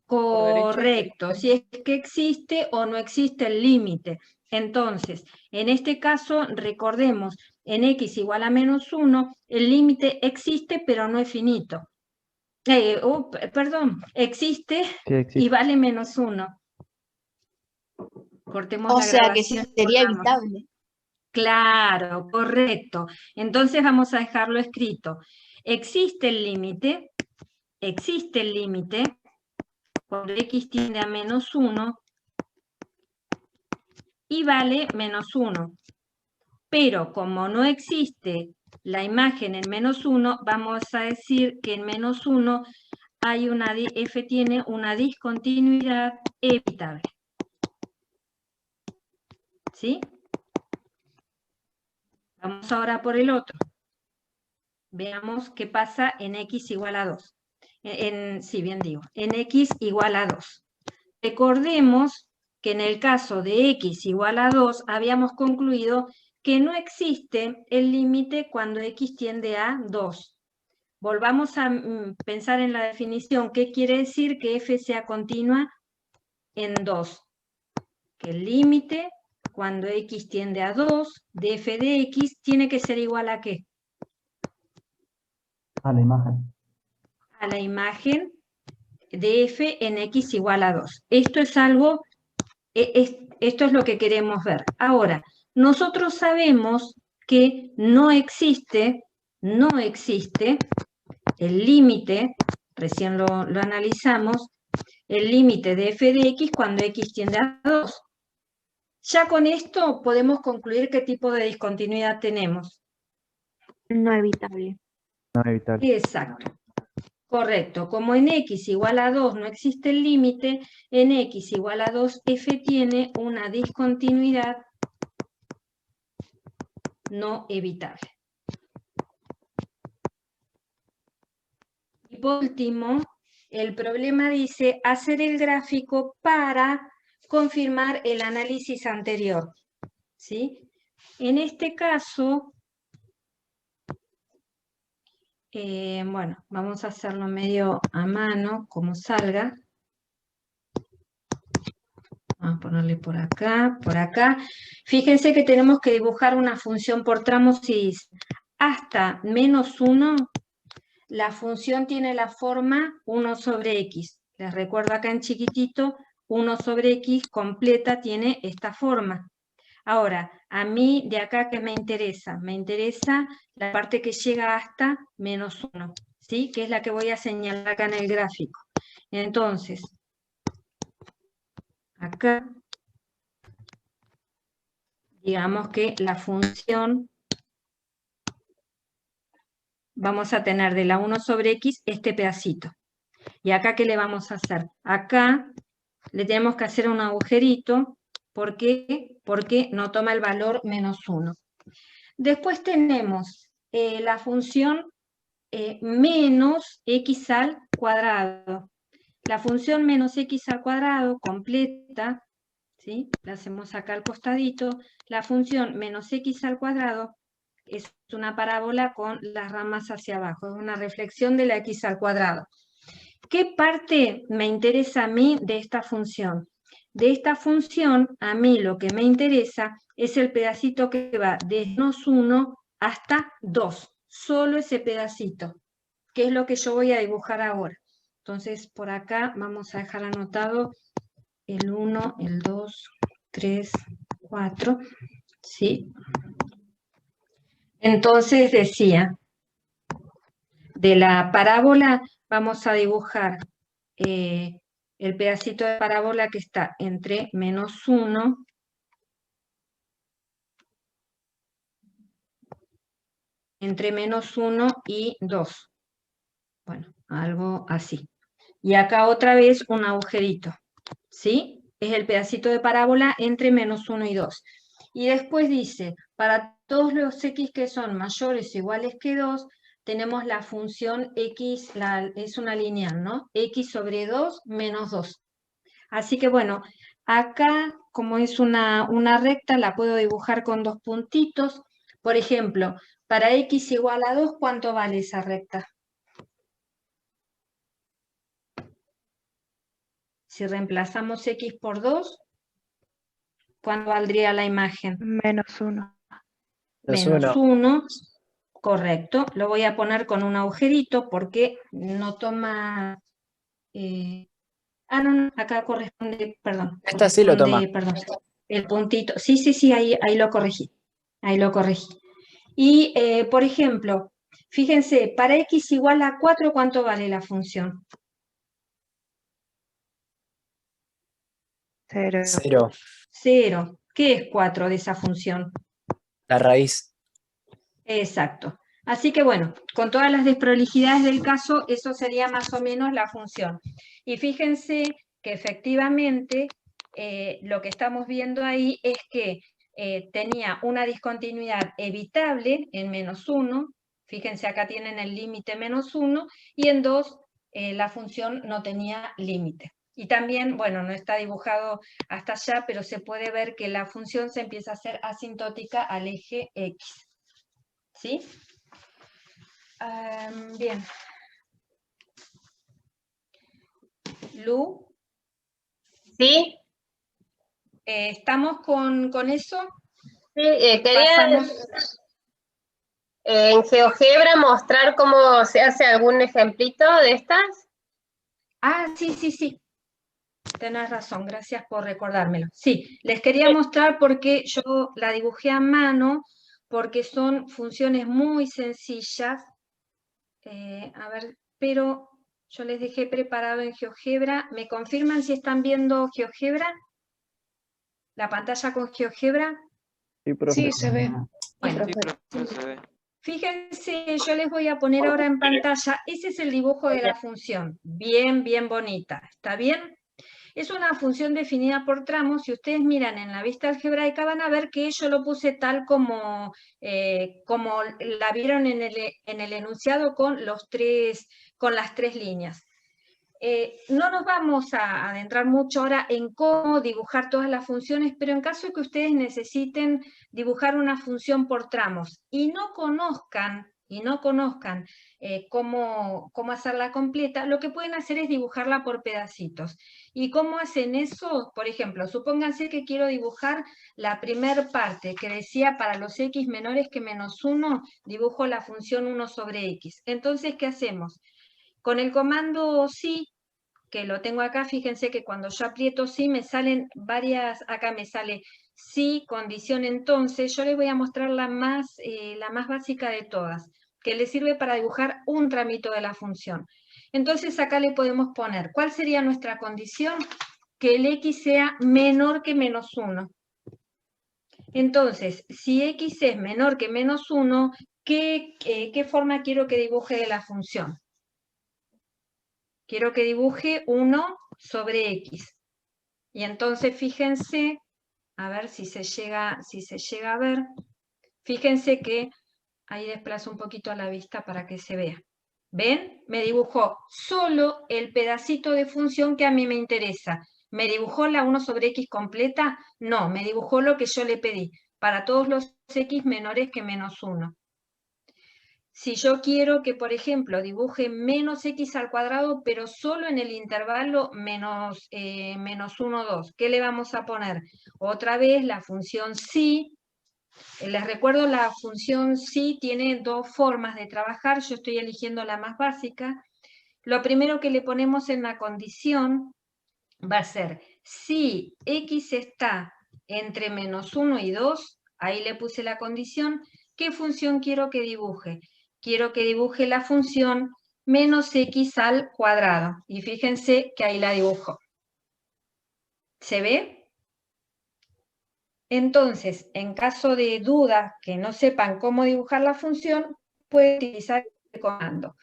Correcto, si es que existe o no existe el límite. Entonces, en este caso, recordemos, en x igual a -1, el límite existe, pero no es finito. Perdón, existe, Sí, existe. y vale -1. Cortemos O la sea que sí grabación. sería Volvamos. evitable. Claro, correcto. Entonces vamos a dejarlo escrito. Existe el límite cuando x tiende a -1 y vale -1. Pero como no existe la imagen en -1, vamos a decir que en -1 hay f tiene una discontinuidad evitable. ¿Sí? Vamos ahora por el otro. Veamos qué pasa en x igual a 2. Sí, bien digo, en x igual a 2. Recordemos que en el caso de x igual a 2 habíamos concluido que no existe el límite cuando x tiende a 2. Volvamos a pensar en la definición. ¿Qué quiere decir que f sea continua en 2? Que el límite cuando x tiende a 2 de f de x tiene que ser igual a ¿qué? A la imagen. A la imagen de f en x igual a 2. Esto es algo, esto es lo que queremos ver. Ahora, nosotros sabemos que no existe el límite, recién lo analizamos, el límite de f de x cuando x tiende a 2. Ya con esto podemos concluir qué tipo de discontinuidad tenemos. No evitable. No evitable. Exacto. Correcto. Como en x igual a 2 no existe el límite, en x igual a 2 f tiene una discontinuidad no evitable. Y por último, el problema dice hacer el gráfico para confirmar el análisis anterior. ¿Sí? En este caso, bueno, vamos a hacerlo medio a mano, como salga. Vamos a ponerle por acá, por acá. Fíjense que tenemos que dibujar una función por tramos y dice, hasta -1, la función tiene la forma 1 sobre x. Les recuerdo acá en chiquitito, 1 sobre x completa tiene esta forma. Ahora, a mí de acá, ¿qué me interesa? Me interesa la parte que llega hasta -1, ¿sí? Que es la que voy a señalar acá en el gráfico. Entonces, acá, digamos que la función, vamos a tener de la 1 sobre x este pedacito. ¿Y acá qué le vamos a hacer? Acá le tenemos que hacer un agujerito. ¿Por qué? Porque no toma el valor -1. Después tenemos la función menos x al cuadrado. La función menos x al cuadrado completa, ¿sí? La hacemos acá al costadito. La función menos x al cuadrado es una parábola con las ramas hacia abajo. Es una reflexión de la x al cuadrado. ¿Qué parte me interesa a mí de esta función? De esta función, a mí lo que me interesa es el pedacito que va de -1 hasta 2. Solo ese pedacito, que es lo que yo voy a dibujar ahora. Entonces, por acá vamos a dejar anotado el 1, el 2, 3, 4, ¿sí? Entonces decía, de la parábola vamos a dibujar el pedacito de parábola que está entre -1 entre menos 1 y 2. Bueno, algo así. Y acá otra vez un agujerito, ¿sí? Es el pedacito de parábola entre menos 1 y 2. Y después dice, para todos los x que son mayores o iguales que 2, tenemos la función x, es una lineal, ¿no? X sobre 2 menos 2. Así que bueno, acá como es una recta, la puedo dibujar con dos puntitos. Por ejemplo, para x igual a 2, ¿cuánto vale esa recta? Si reemplazamos x por 2, ¿cuánto valdría la imagen? Menos 1. Menos 1, correcto. Lo voy a poner con un agujerito porque no toma... no, acá corresponde, perdón. Esta sí lo toma. Perdón, el puntito. Sí, ahí lo corregí. Ahí lo corregí. Y, por ejemplo, fíjense, para x igual a 4, ¿cuánto vale la función? 0. 0. 0. ¿Qué es 4 de esa función? La raíz. Exacto. Así que bueno, con todas las desprolijidades del caso, eso sería más o menos la función. Y fíjense que efectivamente lo que estamos viendo ahí es que tenía una discontinuidad evitable en menos 1, fíjense acá tienen el límite menos 1, y en 2 la función no tenía límite. Y también, bueno, no está dibujado hasta allá, pero se puede ver que la función se empieza a hacer asintótica al eje X. ¿Sí? Bien. Lu. ¿Sí? ¿Estamos con eso? Sí, quería en GeoGebra mostrar cómo se hace algún ejemplito de estas. Ah, sí. Tenés razón, gracias por recordármelo. Sí, les quería mostrar porque yo la dibujé a mano, porque son funciones muy sencillas. A ver, pero yo les dejé preparado en GeoGebra. ¿Me confirman si están viendo GeoGebra? ¿La pantalla con GeoGebra? Sí, profe. Sí, se ve. Bueno, Sí, profe, se ve. fíjense, yo les voy a poner ahora en pantalla, ese es el dibujo de la función, bien bonita, ¿está bien? Es una función definida por tramos, si ustedes miran en la vista algebraica van a ver que yo lo puse tal como la vieron en el enunciado con las tres líneas. No nos vamos a adentrar mucho ahora en cómo dibujar todas las funciones, pero en caso de que ustedes necesiten dibujar una función por tramos y no conozcan cómo hacerla completa, lo que pueden hacer es dibujarla por pedacitos. ¿Y cómo hacen eso? Por ejemplo, supónganse que quiero dibujar la primer parte que decía para los x menores que menos 1, dibujo la función 1 sobre x. Entonces, ¿qué hacemos? Con el comando sí, que lo tengo acá, fíjense que cuando yo aprieto sí me salen acá me sale sí, condición entonces, yo les voy a mostrar la más básica de todas, que le sirve para dibujar un tramito de la función. Entonces acá le podemos poner, ¿cuál sería nuestra condición? Que el x sea menor que menos 1. Entonces, si x es menor que menos 1, ¿qué forma quiero que dibuje de la función? Quiero que dibuje 1 sobre x. Y entonces fíjense, a ver si se llega a ver, fíjense que ahí desplazo un poquito a la vista para que se vea. ¿Ven? Me dibujó solo el pedacito de función que a mí me interesa. ¿Me dibujó la 1 sobre x completa? No, me dibujó lo que yo le pedí, para todos los x menores que menos 1. Si yo quiero que, por ejemplo, dibuje menos x al cuadrado, pero solo en el intervalo menos 1, 2, ¿qué le vamos a poner? Otra vez la función sí. Les recuerdo, la función sí tiene dos formas de trabajar. Yo estoy eligiendo la más básica. Lo primero que le ponemos en la condición va a ser si x está entre menos 1 y 2, ahí le puse la condición, ¿qué función quiero que dibuje? Quiero que dibuje la función menos x al cuadrado. Y fíjense que ahí la dibujo. ¿Se ve? Entonces, en caso de duda, que no sepan cómo dibujar la función, puede utilizar este comando.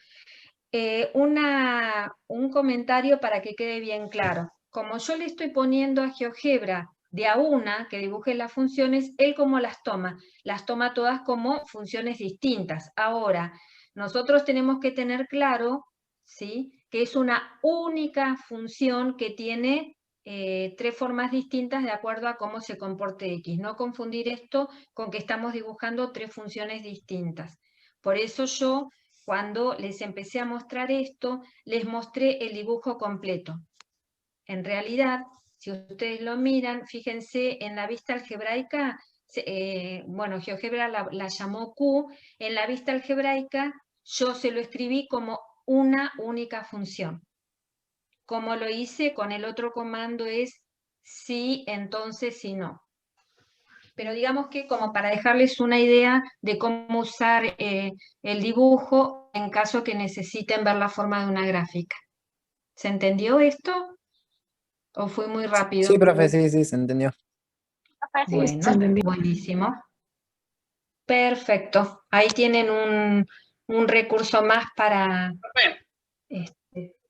Un comentario para que quede bien claro. Como yo le estoy poniendo a GeoGebra de a una que dibuje las funciones, él cómo las toma todas como funciones distintas. Ahora, nosotros tenemos que tener claro, ¿sí?, que es una única función que tiene 3 formas distintas de acuerdo a cómo se comporte X. No confundir esto con que estamos dibujando 3 funciones distintas. Por eso yo, cuando les empecé a mostrar esto, les mostré el dibujo completo. En realidad, si ustedes lo miran, fíjense en la vista algebraica, bueno, GeoGebra la llamó Q, en la vista algebraica yo se lo escribí como una única función. Como lo hice con el otro comando es sí, entonces, si no. Pero digamos que como para dejarles una idea de cómo usar el dibujo en caso que necesiten ver la forma de una gráfica. ¿Se entendió esto? ¿O fue muy rápido? Sí, profe, sí, se entendió. Bueno, buenísimo. Perfecto. Ahí tienen un recurso más para... Profe,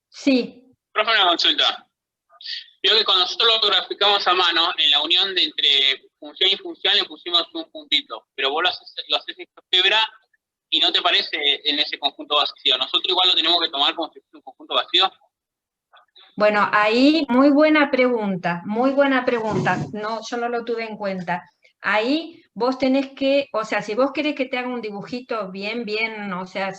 Sí. profe, una consulta. Creo que cuando nosotros lo graficamos a mano, en la unión de entre función y función le pusimos un puntito, pero vos lo haces en GeoGebra y no te parece en ese conjunto vacío. Nosotros igual lo tenemos que tomar como si fuese un conjunto vacío. Bueno, ahí muy buena pregunta, muy buena pregunta. No, yo no lo tuve en cuenta. Ahí vos tenés que, o sea, si vos querés que te haga un dibujito bien, o sea,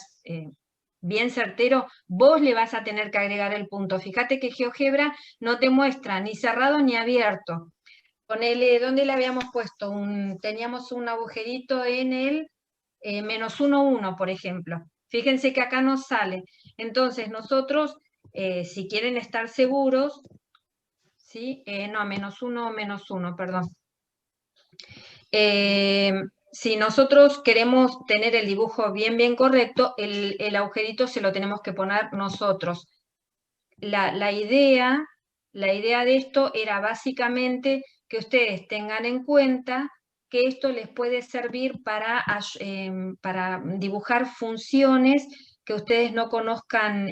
bien certero, vos le vas a tener que agregar el punto. Fíjate que GeoGebra no te muestra ni cerrado ni abierto. Ponele, ¿dónde le habíamos puesto? Teníamos un agujerito en el -1, 1, por ejemplo. Fíjense que acá nos sale. Entonces nosotros, si quieren estar seguros, ¿sí? No, -1, -1, perdón. Si nosotros queremos tener el dibujo bien correcto, el agujerito se lo tenemos que poner nosotros. La idea de esto era básicamente que ustedes tengan en cuenta que esto les puede servir para dibujar funciones que ustedes no conozcan,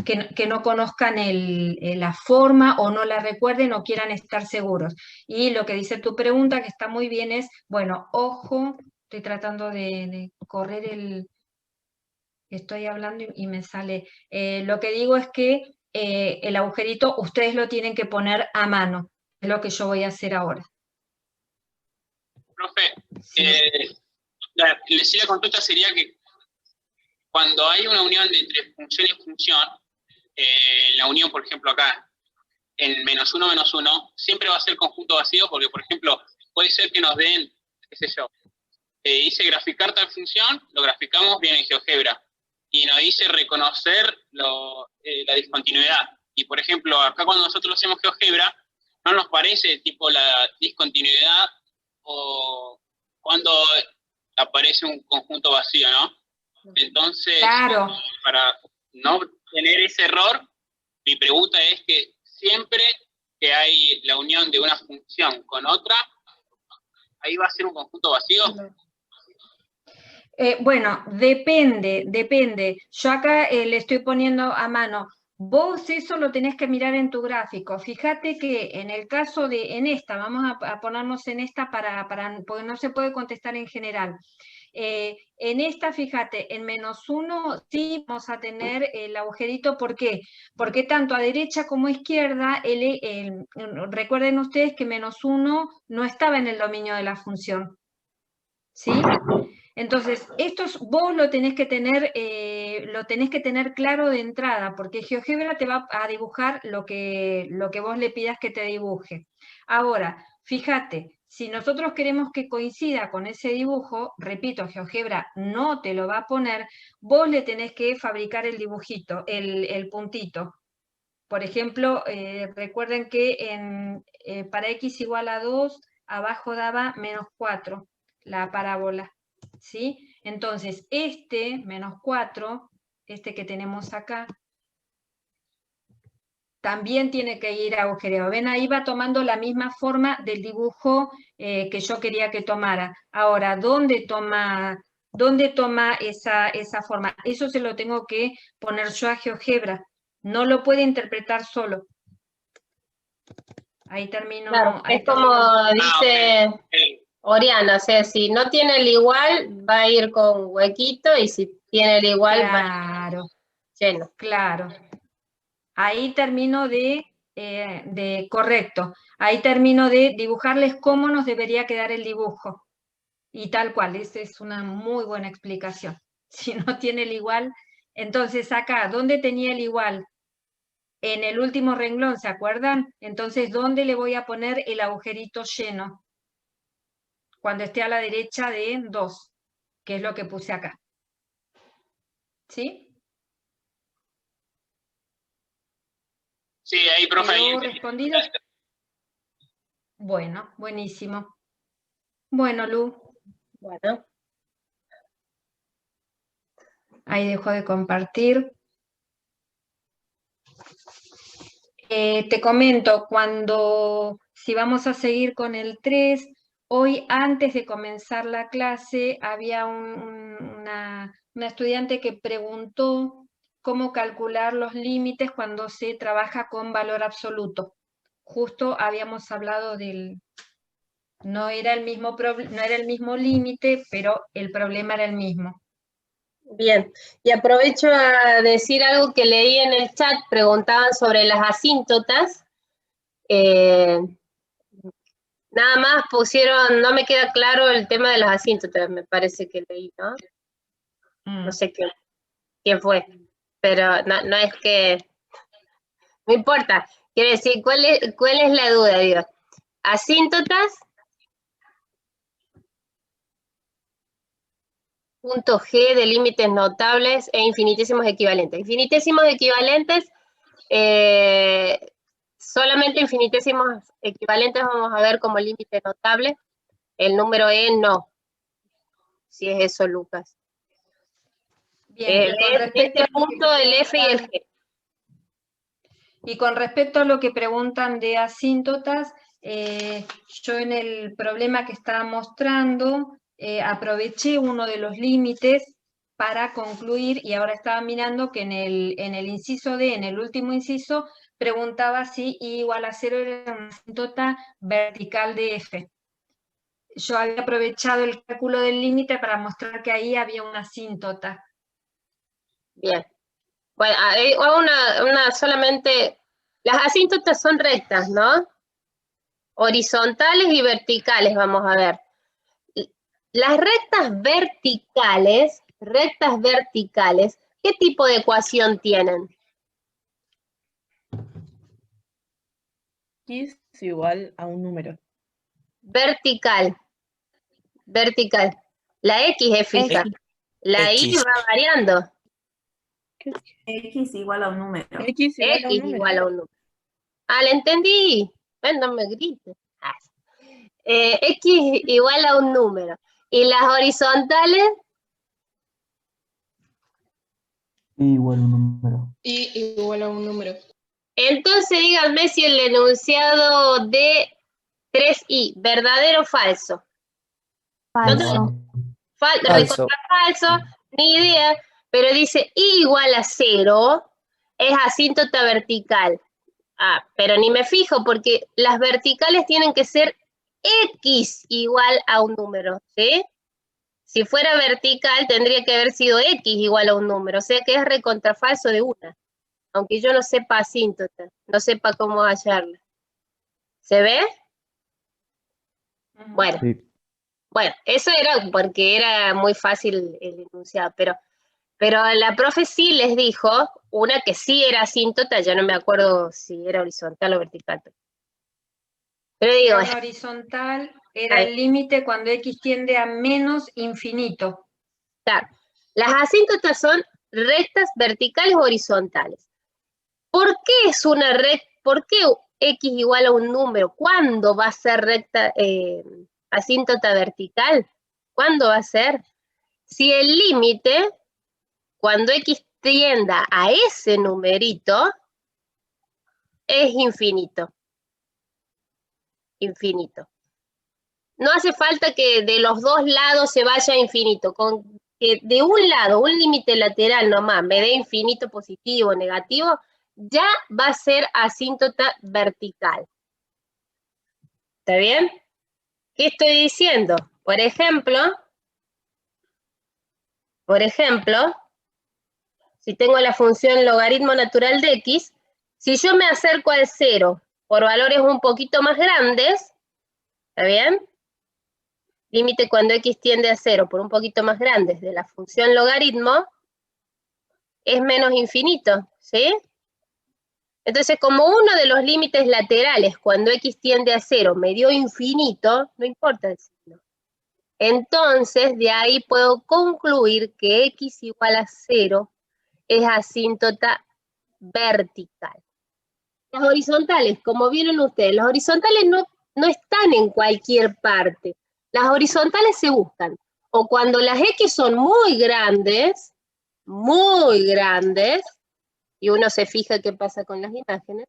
que no conozcan la forma o no la recuerden o quieran estar seguros. Y lo que dice tu pregunta, que está muy bien, es, bueno, ojo, estoy tratando de correr estoy hablando y me sale. Lo que digo es que el agujerito ustedes lo tienen que poner a mano, es lo que yo voy a hacer ahora. Profe, la consulta sería que cuando hay una unión entre función y función, la unión, por ejemplo, acá, en -1, -1, siempre va a ser conjunto vacío, porque, por ejemplo, puede ser que nos den, qué sé yo, dice graficar tal función, lo graficamos bien en GeoGebra, y nos dice reconocer la discontinuidad. Y, por ejemplo, acá cuando nosotros hacemos GeoGebra, no nos parece tipo la discontinuidad o cuando aparece un conjunto vacío, ¿no? Entonces, claro, para no tener ese error, mi pregunta es que siempre que hay la unión de una función con otra, ahí va a ser un conjunto vacío. Bueno, depende. Yo acá le estoy poniendo a mano. Vos eso lo tenés que mirar en tu gráfico. Fíjate que en el caso en esta, vamos a ponernos en esta porque no se puede contestar en general. En esta, fíjate, en -1 sí vamos a tener el agujerito. ¿Por qué? Porque tanto a derecha como a izquierda, recuerden ustedes que -1 no estaba en el dominio de la función. ¿Sí? Entonces, vos lo tenés que tener claro de entrada, porque GeoGebra te va a dibujar lo que vos le pidas que te dibuje. Ahora, fíjate, si nosotros queremos que coincida con ese dibujo, repito, GeoGebra no te lo va a poner, vos le tenés que fabricar el dibujito, el puntito. Por ejemplo, recuerden que para x igual a 2, abajo daba -4, la parábola. ¿Sí? Entonces, -4, este que tenemos acá, también tiene que ir agujereado. Ven, ahí va tomando la misma forma del dibujo que yo quería que tomara. Ahora, ¿dónde toma ¿Dónde toma esa forma? Eso se lo tengo que poner yo a GeoGebra. No lo puede interpretar solo. Ahí termino. Claro, ahí es como dice Oriana, o sea, si no tiene el igual, va a ir con huequito, y si tiene el igual, va a ir lleno. Claro. Ahí termino correcto. Ahí termino de dibujarles cómo nos debería quedar el dibujo. Y tal cual, esa es una muy buena explicación. Si no tiene el igual, entonces acá, ¿dónde tenía el igual? En el último renglón, ¿se acuerdan? Entonces, ¿dónde le voy a poner el agujerito lleno? Cuando esté a la derecha de 2, que es lo que puse acá. ¿Sí? Sí, ahí, profe. ¿Quedó respondido? Bueno, buenísimo. Bueno, Lu. Bueno. Ahí dejo de compartir. Te comento, si vamos a seguir con el 3, hoy antes de comenzar la clase había una estudiante que preguntó cómo calcular los límites cuando se trabaja con valor absoluto. Justo habíamos hablado no era el mismo límite, pero el problema era el mismo. Bien, y aprovecho a decir algo que leí en el chat, preguntaban sobre las asíntotas. Nada más pusieron, no me queda claro el tema de las asíntotas, me parece que leí, ¿no? No sé quién fue, pero no es que, no importa, quiere decir, ¿cuál es la duda, digo? Asíntotas, punto G de límites notables e infinitésimos equivalentes. Infinitésimos equivalentes, solamente infinitésimos equivalentes vamos a ver como límite notable, el número E no, si es eso, Lucas. Bien, este punto el F y el G. Y con respecto a lo que preguntan de asíntotas, yo en el problema que estaba mostrando, aproveché uno de los límites para concluir, y ahora estaba mirando que en el inciso D, en el último inciso, preguntaba si I igual a 0 era una asíntota vertical de F. Yo había aprovechado el cálculo del límite para mostrar que ahí había una asíntota. Bien. Bueno, solamente, las asíntotas son rectas, ¿no? Horizontales y verticales, vamos a ver. Las rectas verticales, ¿qué tipo de ecuación tienen? X es igual a un número. Vertical. La X es fija. La Y va variando. X igual a un número. X igual a un número. Ah, la entendí. Bueno, no me grites. X igual a un número. ¿Y las horizontales? Y igual a un número. Y igual a un número. Entonces díganme si el enunciado de 3i, ¿verdadero o falso? Falso. Falso, ni idea, pero dice i igual a 0, es asíntota vertical. Ah, pero ni me fijo porque las verticales tienen que ser x igual a un número, ¿sí? Si fuera vertical tendría que haber sido x igual a un número, o sea que es recontrafalso de una, aunque yo no sepa asíntota, no sepa cómo hallarla. ¿Se ve? Bueno. Sí. Bueno, eso era porque era muy fácil el enunciado, pero la profe sí les dijo una que sí era asíntota, ya no me acuerdo si era horizontal o vertical. Pero digo... La horizontal era el límite cuando X tiende a menos infinito. Claro, las asíntotas son rectas, verticales o horizontales. ¿Por qué es una recta? ¿Por qué X igual a un número? ¿Cuándo va a ser recta, asíntota vertical? ¿Cuándo va a ser? Si el límite, cuando X tienda a ese numerito, es infinito. Infinito. No hace falta que de los dos lados se vaya a infinito. Con que de un lado, un límite lateral nomás, me dé infinito positivo o negativo, ya va a ser asíntota vertical. ¿Está bien? ¿Qué estoy diciendo? Por ejemplo, si tengo la función logaritmo natural de x, si yo me acerco al 0 por valores un poquito más grandes, ¿está bien? Límite cuando x tiende a 0 por un poquito más grandes de la función logaritmo, es menos infinito, ¿sí? Entonces, como uno de los límites laterales cuando x tiende a 0 me dio infinito, no importa el signo. Entonces, de ahí puedo concluir que x igual a 0 es asíntota vertical. Las horizontales, como vieron ustedes, las horizontales no están en cualquier parte. Las horizontales se buscan o cuando las x son muy grandes, y uno se fija qué pasa con las imágenes,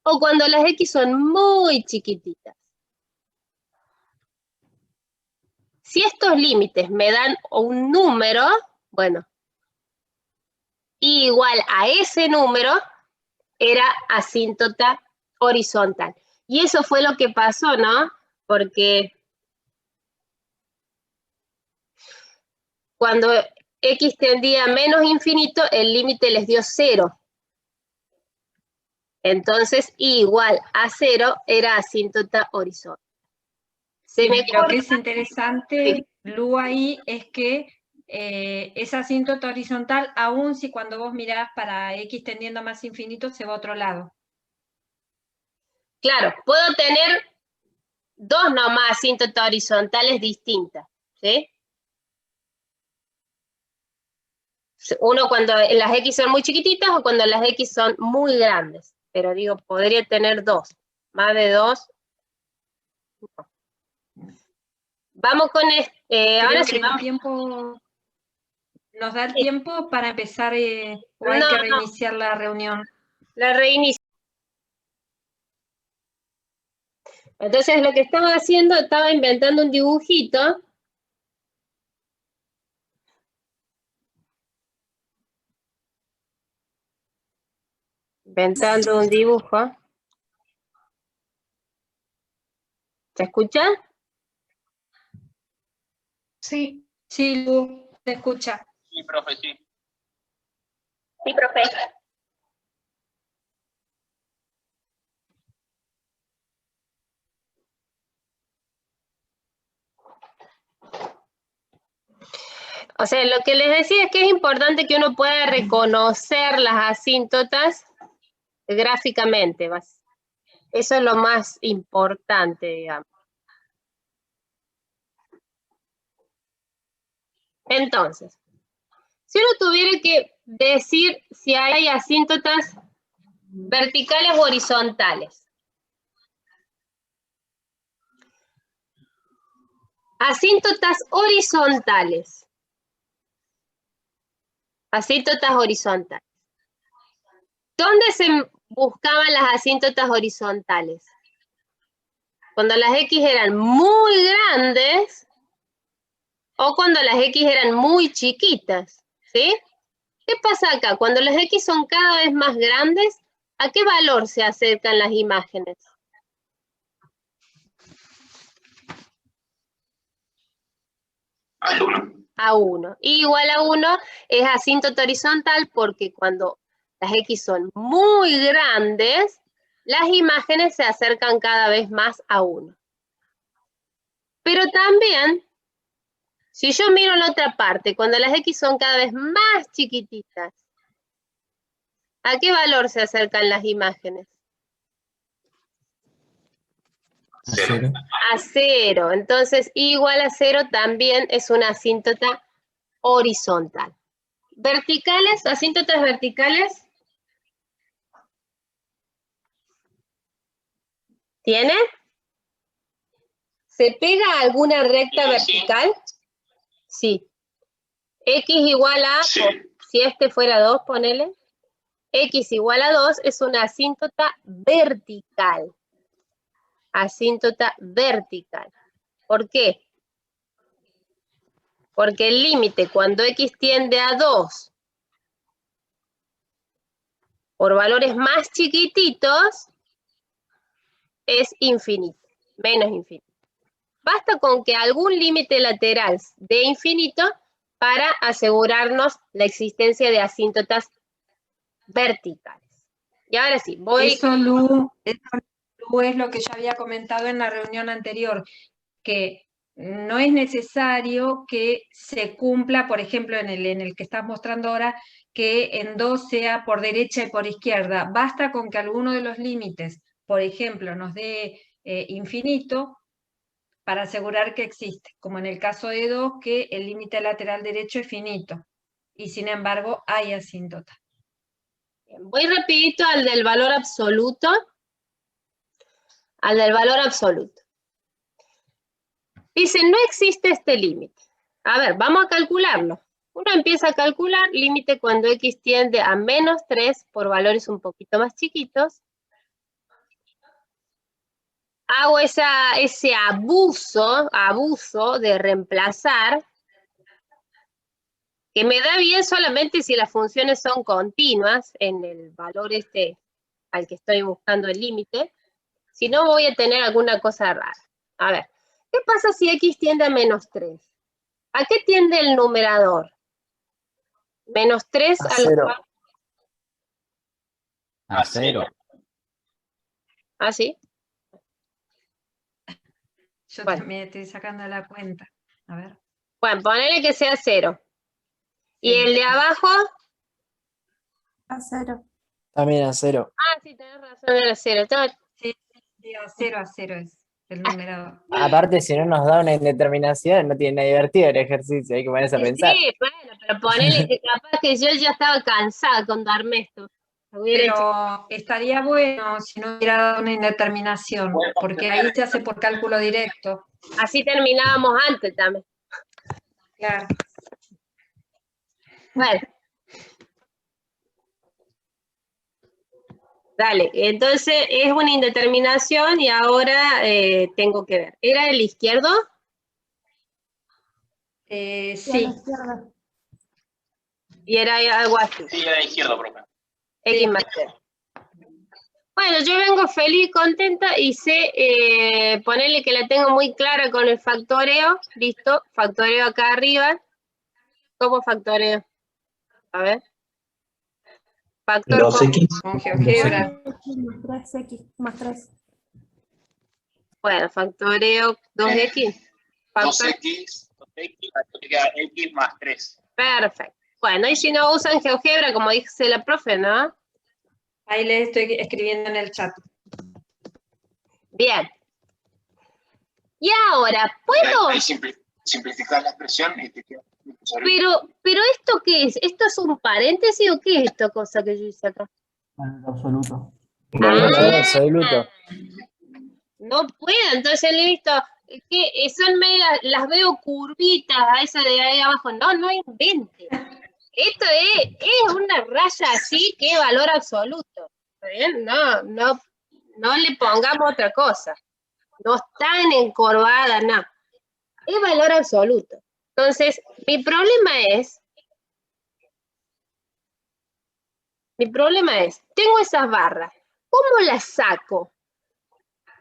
o cuando las x son muy chiquititas. Si estos límites me dan un número, bueno, y igual a ese número era asíntota horizontal. Y eso fue lo que pasó, ¿no? Porque cuando x tendía a menos infinito, el límite les dio 0. Entonces, y igual a 0 era asíntota horizontal. Lo que es interesante, Lu, ahí es que es asíntota horizontal, aun si cuando vos mirás para x tendiendo a más infinito se va a otro lado. Claro, puedo tener dos nomás asíntotas horizontales distintas, ¿sí? Uno cuando las x son muy chiquititas o cuando las x son muy grandes. Pero digo, podría tener dos. Más de dos. No. Vamos con ahora sí. ¿Nos da el tiempo para empezar o hay que reiniciar la reunión? La reinicio. Entonces lo que estaba haciendo, estaba inventando un dibujito. Inventando un dibujo. ¿Se escucha? Sí. Sí, Lu, te escucha. Sí, profe, sí. Sí, profe. O sea, lo que les decía es que es importante que uno pueda reconocer las asíntotas gráficamente. Eso es lo más importante, digamos. Entonces, si uno tuviera que decir si hay asíntotas verticales o horizontales. Asíntotas horizontales. Asíntotas horizontales. ¿Dónde se buscaban las asíntotas horizontales? Cuando las x eran muy grandes o cuando las x eran muy chiquitas, ¿sí? ¿Qué pasa acá? Cuando las x son cada vez más grandes, ¿a qué valor se acercan las imágenes? A 1. A 1. Y igual a 1 es asíntota horizontal porque cuando las x son muy grandes, las imágenes se acercan cada vez más a 1. Pero también, si yo miro en la otra parte, cuando las x son cada vez más chiquititas, ¿a qué valor se acercan las imágenes? A 0. A 0. Entonces, igual a 0 también es una asíntota horizontal. ¿Verticales? ¿Asíntotas verticales? ¿Tiene? ¿Se pega a alguna recta vertical? Sí. X igual a, si este fuera 2, ponele. X igual a 2 es una asíntota vertical. Asíntota vertical. ¿Por qué? Porque el límite cuando x tiende a 2 por valores más chiquititos es infinito, menos infinito. Basta con que algún límite lateral dé infinito para asegurarnos la existencia de asíntotas verticales. Y ahora sí, voy... Eso, Lu, es lo que ya había comentado en la reunión anterior, que no es necesario que se cumpla, por ejemplo, en el que estás mostrando ahora, que en 2 sea por derecha y por izquierda. Basta con que alguno de los límites, por ejemplo, nos dé infinito para asegurar que existe, como en el caso de 2, que el límite lateral derecho es finito, y sin embargo hay asíntota. Voy rapidito al del valor absoluto. Al del valor absoluto. Dice, no existe este límite. A ver, vamos a calcularlo. Uno empieza a calcular límite cuando x tiende a menos 3 por valores un poquito más chiquitos. Hago ese abuso de reemplazar, que me da bien solamente si las funciones son continuas en el valor al que estoy buscando el límite. Si no, voy a tener alguna cosa rara. A ver, ¿qué pasa si x tiende a menos 3? ¿A qué tiende el numerador? Menos 3 A al 0. cual... A 0. ¿Ah, sí? Yo Bueno. también estoy sacando la cuenta. A ver. Bueno, ponele que sea 0. ¿Y el de abajo? A 0. También a 0. Ah, sí, tenés razón, era 0. Sí, a 0 es el numerador. Aparte, si no nos da una indeterminación, no tiene nada divertido el ejercicio, hay que ponerse a pensar. Sí, bueno, pero ponele que capaz que yo ya estaba cansada con darme esto. Pero estaría bueno si no hubiera dado una indeterminación, porque ahí se hace por cálculo directo. Así terminábamos antes también. Claro. Bueno. Dale, entonces es una indeterminación y ahora tengo que ver. ¿Era el izquierdo? Sí. Y era algo así. Sí, era izquierdo, profe. X más 3. Bueno, yo vengo feliz y contenta y sé ponerle que la tengo muy clara con el factoreo. Listo, factoreo acá arriba. ¿Cómo factoreo? A ver. Factor 2x. Con GeoGebra. 3x más 3. Bueno, factoreo 2x. 2x, x más 3. Perfecto. Bueno, y si no usan GeoGebra, como dice la profe, ¿no? Ahí le estoy escribiendo en el chat. Bien. Y ahora, ¿puedo? Ahí simplificar la expresión y te queda. Pero ¿esto qué es? ¿Esto es un paréntesis o qué es esta cosa que yo hice acá? Valor absoluto. Valor absoluto. No puedo, entonces listo. Es que son medias, las veo curvitas a esa de ahí abajo. No invente. Esto es una raya así que es valor absoluto. ¿Está bien? No le pongamos otra cosa. No están encorvadas, no. Es valor absoluto. Entonces, mi problema es, tengo esas barras. ¿Cómo las saco?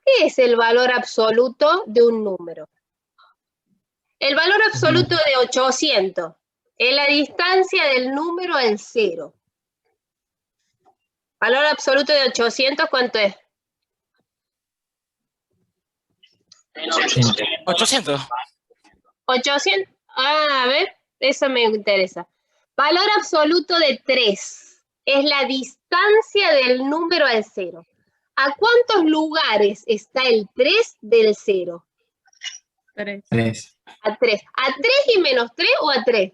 ¿Qué es el valor absoluto de un número? El valor absoluto de 800 es la distancia del número al 0. Valor absoluto de 800, ¿cuánto es? 800. 800. A ver, eso me interesa. Valor absoluto de 3 es la distancia del número al 0. ¿A cuántos lugares está el 3 del 0? 3. A 3. ¿A 3 y menos 3 o a 3?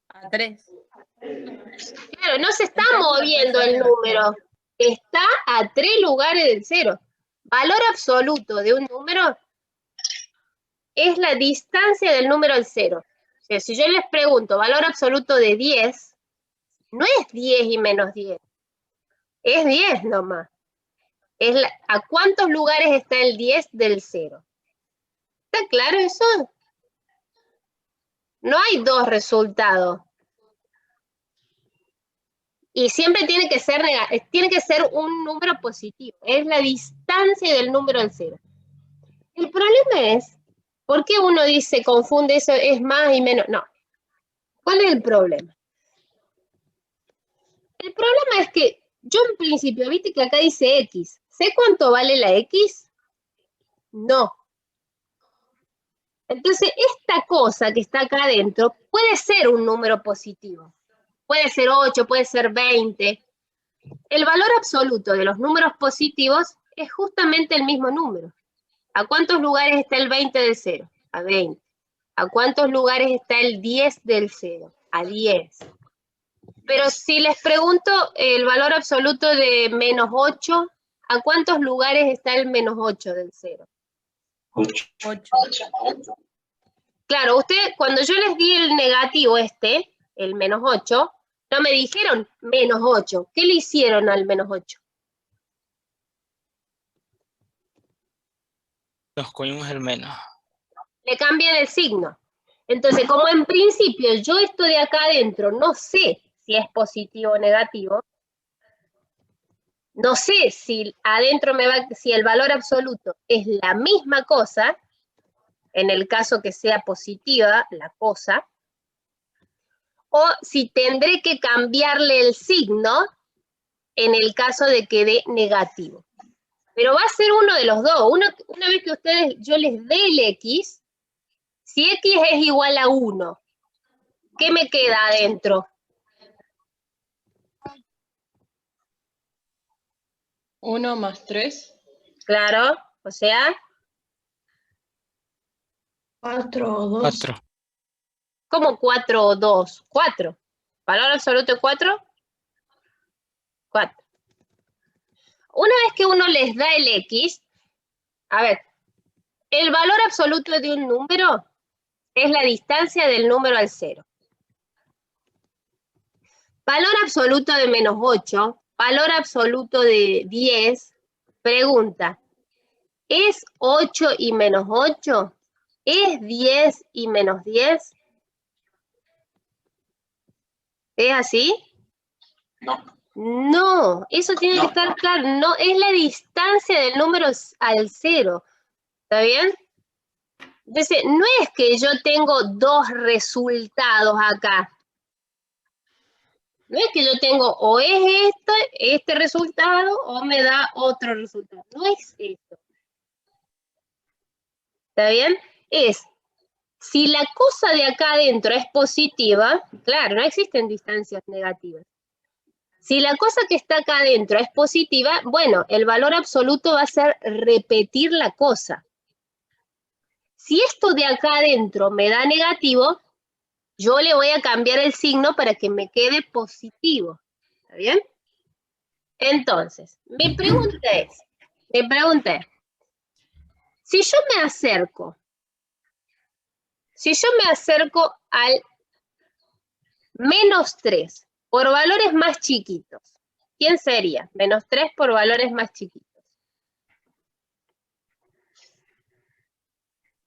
A 3. Claro, no se está moviendo el número. Está a 3 lugares del 0. Valor absoluto de un número es la distancia del número al 0. O sea, si yo les pregunto valor absoluto de 10, no es 10 y menos 10. Es 10 nomás. ¿A cuántos lugares está el 10 del 0? ¿Está claro eso? No hay dos resultados. Y siempre tiene que ser un número positivo. Es la distancia del número al 0. El problema es, ¿por qué uno dice, confunde eso, es más y menos? No. ¿Cuál es el problema? El problema es que yo en principio, viste que acá dice X. ¿Sé cuánto vale la X? No. Entonces, esta cosa que está acá adentro puede ser un número positivo. Puede ser 8, puede ser 20. El valor absoluto de los números positivos es justamente el mismo número. ¿A cuántos lugares está el 20 del 0? A 20. ¿A cuántos lugares está el 10 del 0? A 10. Pero si les pregunto el valor absoluto de menos 8, ¿a cuántos lugares está el menos 8 del 0? 8. Claro, ustedes, cuando yo les di el negativo el menos 8, no me dijeron menos 8. ¿Qué le hicieron al menos 8? Nos comimos el menos. Le cambian el signo. Entonces, como en principio yo esto de acá adentro no sé si es positivo o negativo, no sé si adentro si el valor absoluto es la misma cosa, en el caso que sea positiva la cosa, o si tendré que cambiarle el signo en el caso de que dé negativo. Pero va a ser uno de los dos. Una vez que yo les dé el X, si X es igual a 1, ¿qué me queda adentro? 1 más 3. Claro, o sea... 4 o 2. 4. ¿Cómo 4 o 2? 4. ¿Valor absoluto de 4? 4. Una vez que uno les da el X, a ver, el valor absoluto de un número es la distancia del número al 0. Valor absoluto de menos 8, valor absoluto de 10, pregunta, ¿es 8 y menos 8? ¿Es 10 y menos 10? ¿Es así? No. No, eso tiene que estar claro. No, es la distancia del número al 0. ¿Está bien? Entonces, no es que yo tengo dos resultados acá. No es que yo tengo o es este resultado o me da otro resultado. No es esto. ¿Está bien? Es, si la cosa de acá adentro es positiva, claro, no existen distancias negativas. Si la cosa que está acá adentro es positiva, bueno, el valor absoluto va a ser repetir la cosa. Si esto de acá adentro me da negativo, yo le voy a cambiar el signo para que me quede positivo. ¿Está bien? Entonces, mi pregunta es, si yo me acerco al menos 3 por valores más chiquitos, ¿quién sería? Menos 3 por valores más chiquitos.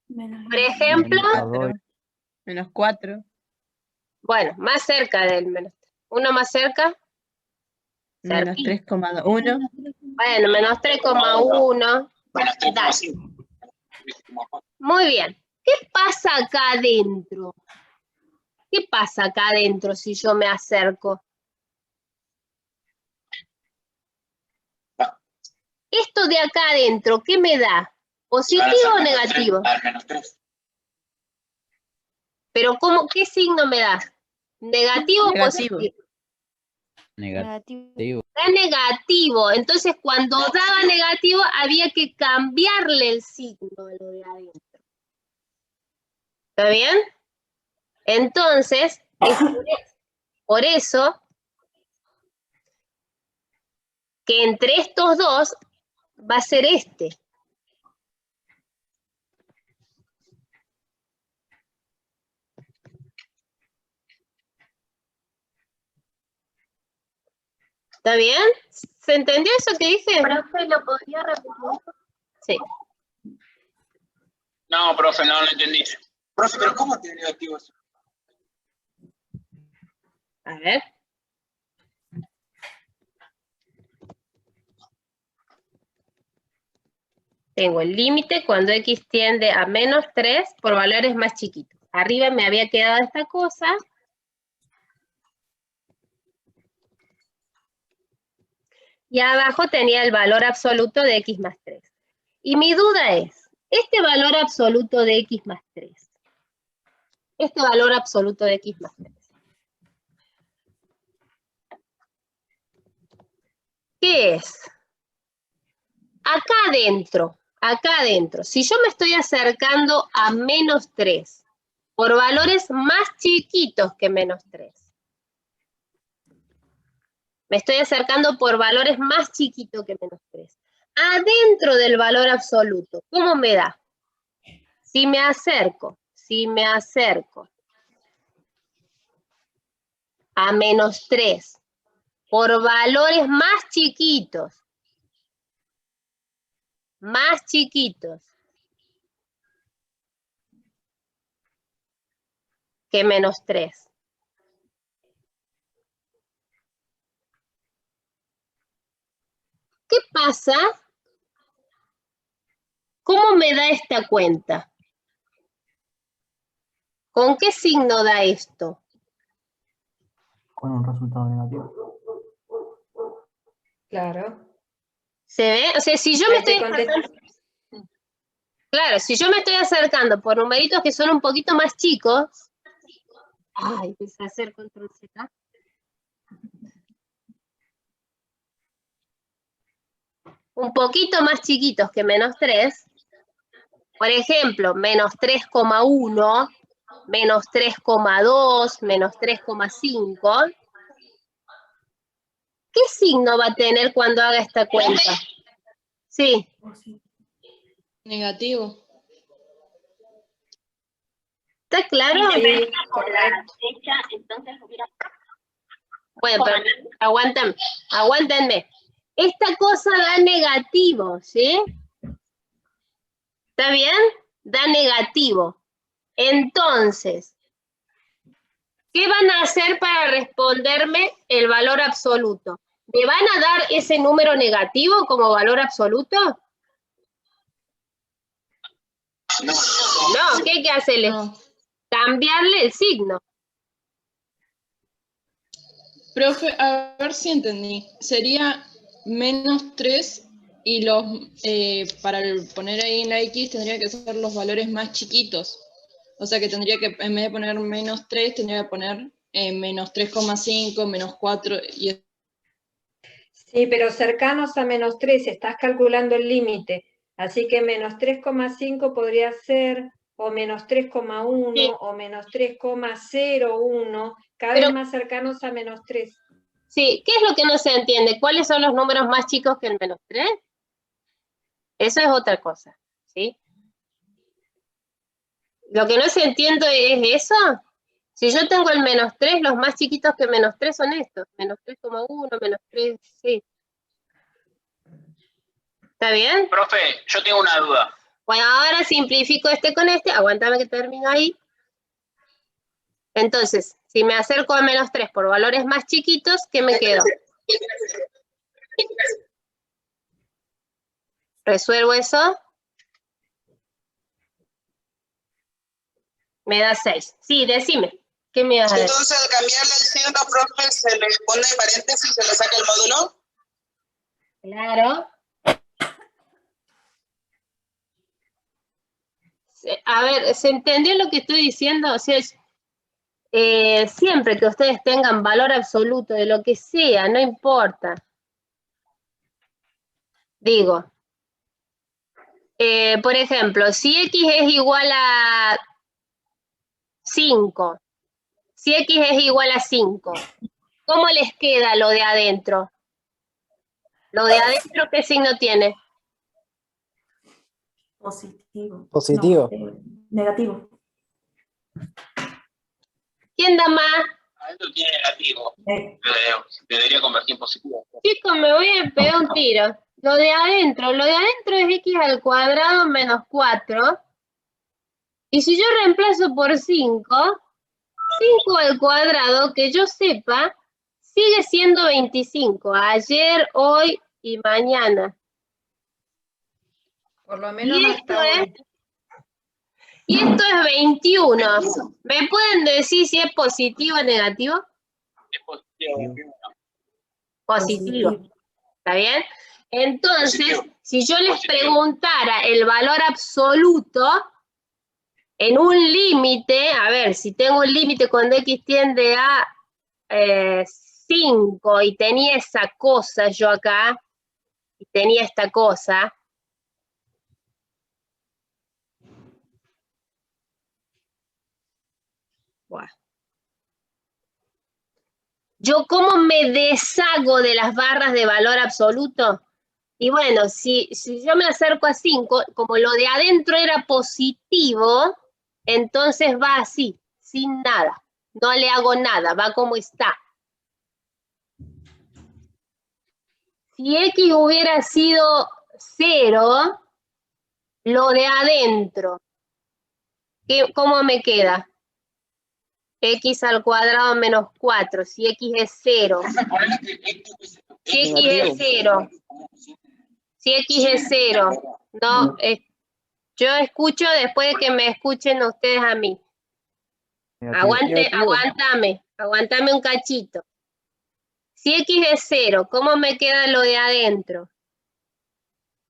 Por ejemplo, menos 4. Bueno, más cerca del menos 3. ¿Uno más cerca? Menos 3,1. Bueno, menos 3,1. Bueno, dale. Muy bien. ¿Qué pasa acá adentro? ¿Qué pasa acá adentro si yo me acerco? Esto de acá adentro, ¿qué me da? ¿Positivo o negativo? Menos 3. Pero ¿qué signo me da? ¿Negativo o positivo? Negativo. Da negativo. Entonces, cuando daba negativo, había que cambiarle el signo a lo de adentro. ¿Está bien? Entonces, es por eso que entre estos dos va a ser este. ¿Está bien? ¿Se entendió eso que dije? Profe, ¿lo podría repetir? Sí. No, profe, no lo entendí. Profe, pero ¿cómo tiene negativo eso? A ver. Tengo el límite cuando x tiende a menos 3 por valores más chiquitos. Arriba me había quedado esta cosa. Y abajo tenía el valor absoluto de x más 3. Y mi duda es, este valor absoluto de x más 3, este valor absoluto de x más 3, ¿qué es? Acá adentro, si yo me estoy acercando a menos 3 por valores más chiquitos que menos 3, me estoy acercando por valores más chiquitos que menos 3, adentro del valor absoluto, ¿cómo me da? Si me acerco a menos 3 por valores más chiquitos que menos 3. ¿Qué pasa? ¿Cómo me da esta cuenta? ¿Con qué signo da esto? Con un resultado negativo. Claro. ¿Se ve? O sea, si yo me estoy acercando, claro, si yo me estoy acercando por numeritos que son un poquito más chicos, ay, empecé a hacer control Z. Un poquito más chiquitos que menos 3, por ejemplo, menos 3,1, menos 3,2, menos 3,5, ¿qué signo va a tener cuando haga esta cuenta? Sí. Negativo. ¿Está claro? Sí, correcto. Bueno, pero aguántenme. Esta cosa da negativo, ¿sí? ¿Está bien? Da negativo. Entonces, ¿qué van a hacer para responderme el valor absoluto? ¿Me van a dar ese número negativo como valor absoluto? No, ¿qué hay que hacerle? No. Cambiarle el signo. Profe, a ver si entendí. Sería menos 3 y los para poner ahí en la X tendría que ser los valores más chiquitos. O sea que tendría que, en vez de poner menos 3, tendría que poner menos 3,5, menos 4 y... Sí, pero cercanos a menos 3, estás calculando el límite. Así que menos 3,5 podría ser, o menos 3,1, sí, o menos 3,01, cada pero, vez más cercanos a menos 3. Sí, ¿qué es lo que no se entiende? ¿Cuáles son los números más chicos que el menos 3? Eso es otra cosa, ¿sí? Lo que no se entiende es eso. Si yo tengo el menos 3, los más chiquitos que menos 3 son estos. Menos 3,1, menos 3, sí. ¿Está bien? Profe, yo tengo una duda. Bueno, ahora simplifico este con este. Aguántame que termino ahí. Entonces, si me acerco a menos 3 por valores más chiquitos, ¿qué me quedo? ¿Resuelvo eso? Me da 6. Sí, decime. ¿Qué me vas a decir? Entonces, al cambiarle el signo, profe, se le pone paréntesis y se le saca el módulo. Claro. A ver, ¿se entendió lo que estoy diciendo? O sea, siempre que ustedes tengan valor absoluto de lo que sea, no importa. Digo, por ejemplo, si x es igual a 5, si x es igual a 5, ¿cómo les queda lo de adentro? ¿Lo de adentro qué signo tiene? Positivo. Positivo. No, negativo. ¿Quién da más? Adentro tiene negativo. Debería convertir en positivo. Chicos, me voy a pegar un tiro. Lo de adentro es x al cuadrado menos 4. Y si yo reemplazo por 5, 5 al cuadrado, que yo sepa, sigue siendo 25. Ayer, hoy y mañana. Por lo menos hasta hoy. Y esto es 21. ¿Me pueden decir si es positivo o negativo? Es positivo. Positivo. ¿Está bien? Entonces, si yo les preguntara el valor absoluto en un límite, a ver, si tengo un límite cuando x tiende a 5 y tenía esa cosa yo acá, y tenía esta cosa, bueno. ¿Yo cómo me deshago de las barras de valor absoluto? Y bueno, si yo me acerco a 5, como lo de adentro era positivo, entonces va así, sin nada. No le hago nada, va como está. Si x hubiera sido 0, lo de adentro, ¿cómo me queda? X al cuadrado menos 4, si x es 0. Si x es 0. Si x es 0. No, yo escucho después de que me escuchen ustedes a mí. Aguántame un cachito. Si x es 0, ¿cómo me queda lo de adentro?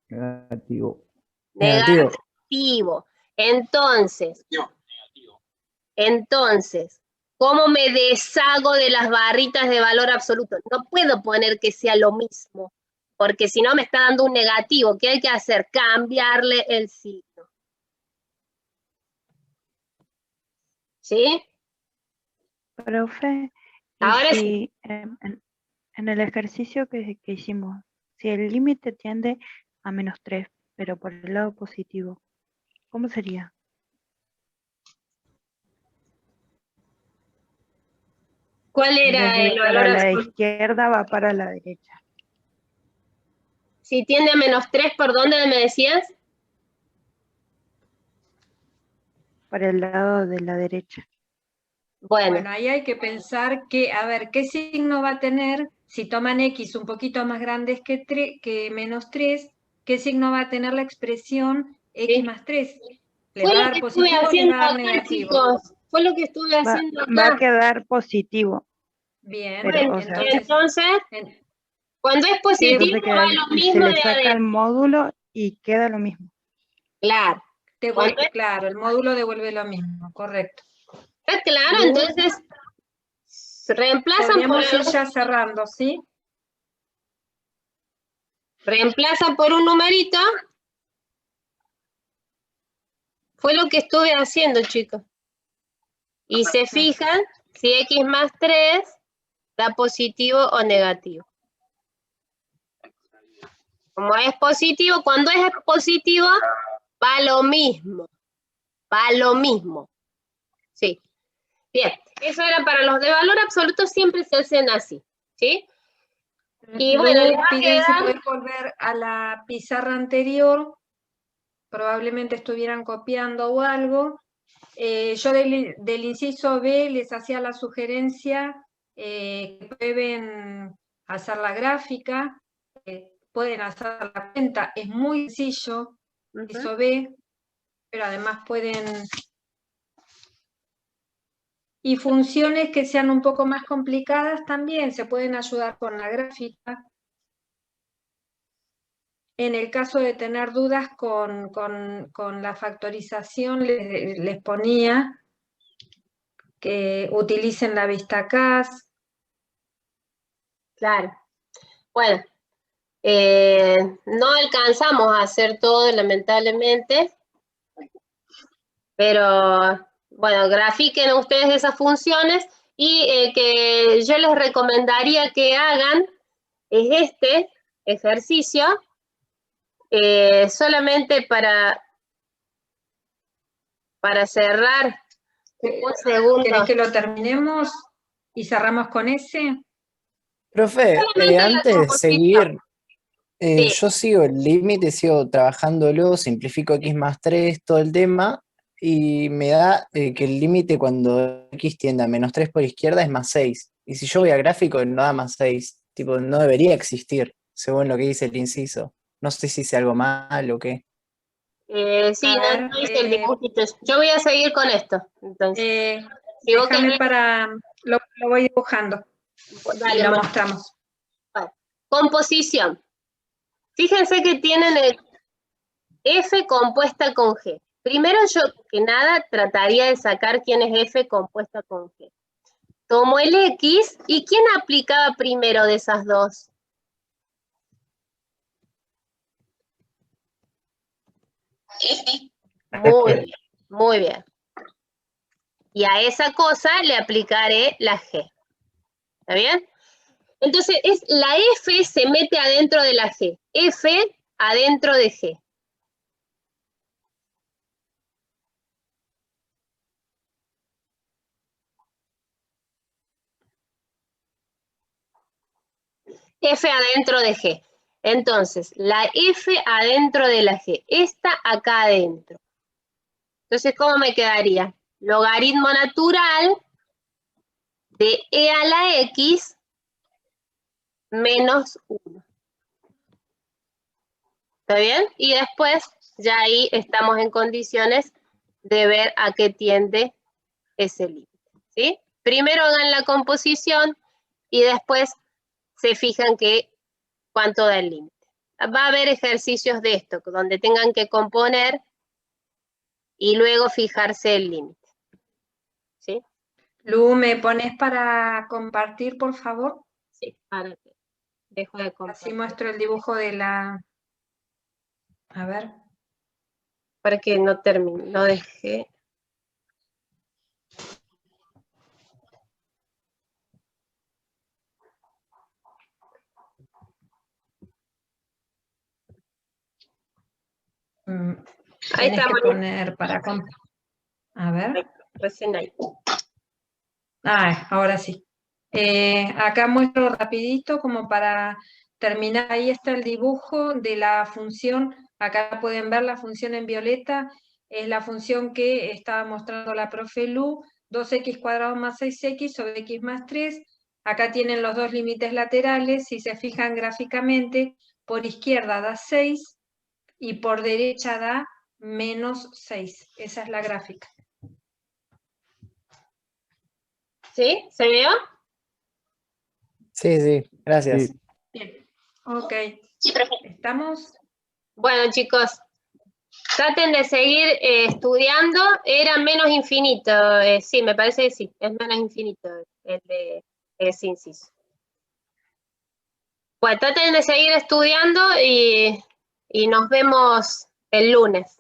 Negativo. Negativo. Entonces, ¿cómo me deshago de las barritas de valor absoluto? No puedo poner que sea lo mismo, porque si no me está dando un negativo. ¿Qué hay que hacer? Cambiarle el signo. ¿Sí? Profe, ahora sí. En el ejercicio que hicimos, si el límite tiende a -3, pero por el lado positivo, ¿cómo sería? ¿Cuál era el valor para la absoluto? izquierda va para la derecha. Si tiende a -3, ¿por dónde me decías? Para el lado de la derecha. Bueno, ahí hay que pensar que, a ver, ¿qué signo va a tener si toman x un poquito más grandes que -3? ¿Qué signo va a tener la expresión x más 3? ¿Le va a dar positivo o le va a dar negativo? Chicos. Fue lo que estuve haciendo acá. Va a quedar positivo. Bien, pero, bueno, entonces, cuando es positivo va lo mismo se le de saca adentro. el módulo y queda lo mismo. Claro. Claro, el módulo devuelve lo mismo, correcto. ¿Está claro? Entonces, reemplazan podríamos ir ya cerrando, ¿sí? Reemplazan por un numerito. Fue lo que estuve haciendo, chicos. Y se fijan si x más 3 da positivo o negativo. Como es positivo, cuando es positivo, va lo mismo. Va lo mismo. Sí. Bien, eso era para los de valor absoluto, siempre se hacen así. ¿Sí? Y bueno, les va a piden si quedar... poder volver a la pizarra anterior. Probablemente estuvieran copiando o algo. Yo del inciso B les hacía la sugerencia que pueden hacer la gráfica, pueden hacer la cuenta, es muy sencillo, inciso B, pero además pueden... Y funciones que sean un poco más complicadas también se pueden ayudar con la gráfica. En el caso de tener dudas con la factorización, les ponía que utilicen la vista CAS. Claro. Bueno, no alcanzamos a hacer todo, lamentablemente, pero bueno, grafiquen ustedes esas funciones y que yo les recomendaría que hagan es este ejercicio solamente para cerrar. Un segundo. ¿Querés que lo terminemos y cerramos con ese? Profe, antes de seguir, yo sigo el límite, sigo trabajándolo, simplifico x más 3, todo el tema, y me da que el límite cuando x tiende a -3 por izquierda es +6. Y si yo voy a gráfico no da +6. Tipo, no debería existir, según lo que dice el inciso. No sé si hice algo mal o qué. Sí, no hice el dibujito. Yo voy a seguir con esto. Entonces, si vos Déjame querés, lo voy dibujando. dale, Y lo Mónica. mostramos. Vale. Composición. Fíjense que tienen el F compuesta con G. Primero yo que nada trataría de sacar quién es F compuesta con G. Tomo el X, ¿y quién aplicaba primero de esas dos? F. Muy bien, muy bien. Y a esa cosa le aplicaré la G. ¿Está bien? Entonces, la F se mete adentro de la G. F adentro de G. F adentro de G. Entonces, la F adentro de la G. Esta acá adentro. Entonces, ¿cómo me quedaría? Logaritmo natural de E a la X menos 1. ¿Está bien? Y después, ya ahí estamos en condiciones de ver a qué tiende ese límite. ¿Sí? Primero hagan la composición y después se fijan que cuánto da el límite. Va a haber ejercicios de esto, donde tengan que componer y luego fijarse el límite. ¿Sí? Lu, ¿me pones para compartir, por favor? Sí, ahora dejo de compartir. Así muestro el dibujo de la... A ver. Para que no termine, no dejé. Ahí Tienes está, que poner para... A ver. Recién ahí. Ahora sí. Acá muestro rapidito como para terminar. Ahí está el dibujo de la función. Acá pueden ver la función en violeta. Es la función que estaba mostrando la profe Lu. 2x² más 6x sobre x más 3. Acá tienen los dos límites laterales. Si se fijan gráficamente, por izquierda da 6 y por derecha da menos 6. Esa es la gráfica. ¿Sí? ¿Se vio? Sí, gracias. Sí. Bien, ok. Sí, profe. ¿Estamos? Bueno, chicos, traten de seguir estudiando. Era menos infinito. Sí, me parece que sí, es menos infinito el de ese inciso. Bueno, traten de seguir estudiando y nos vemos el lunes.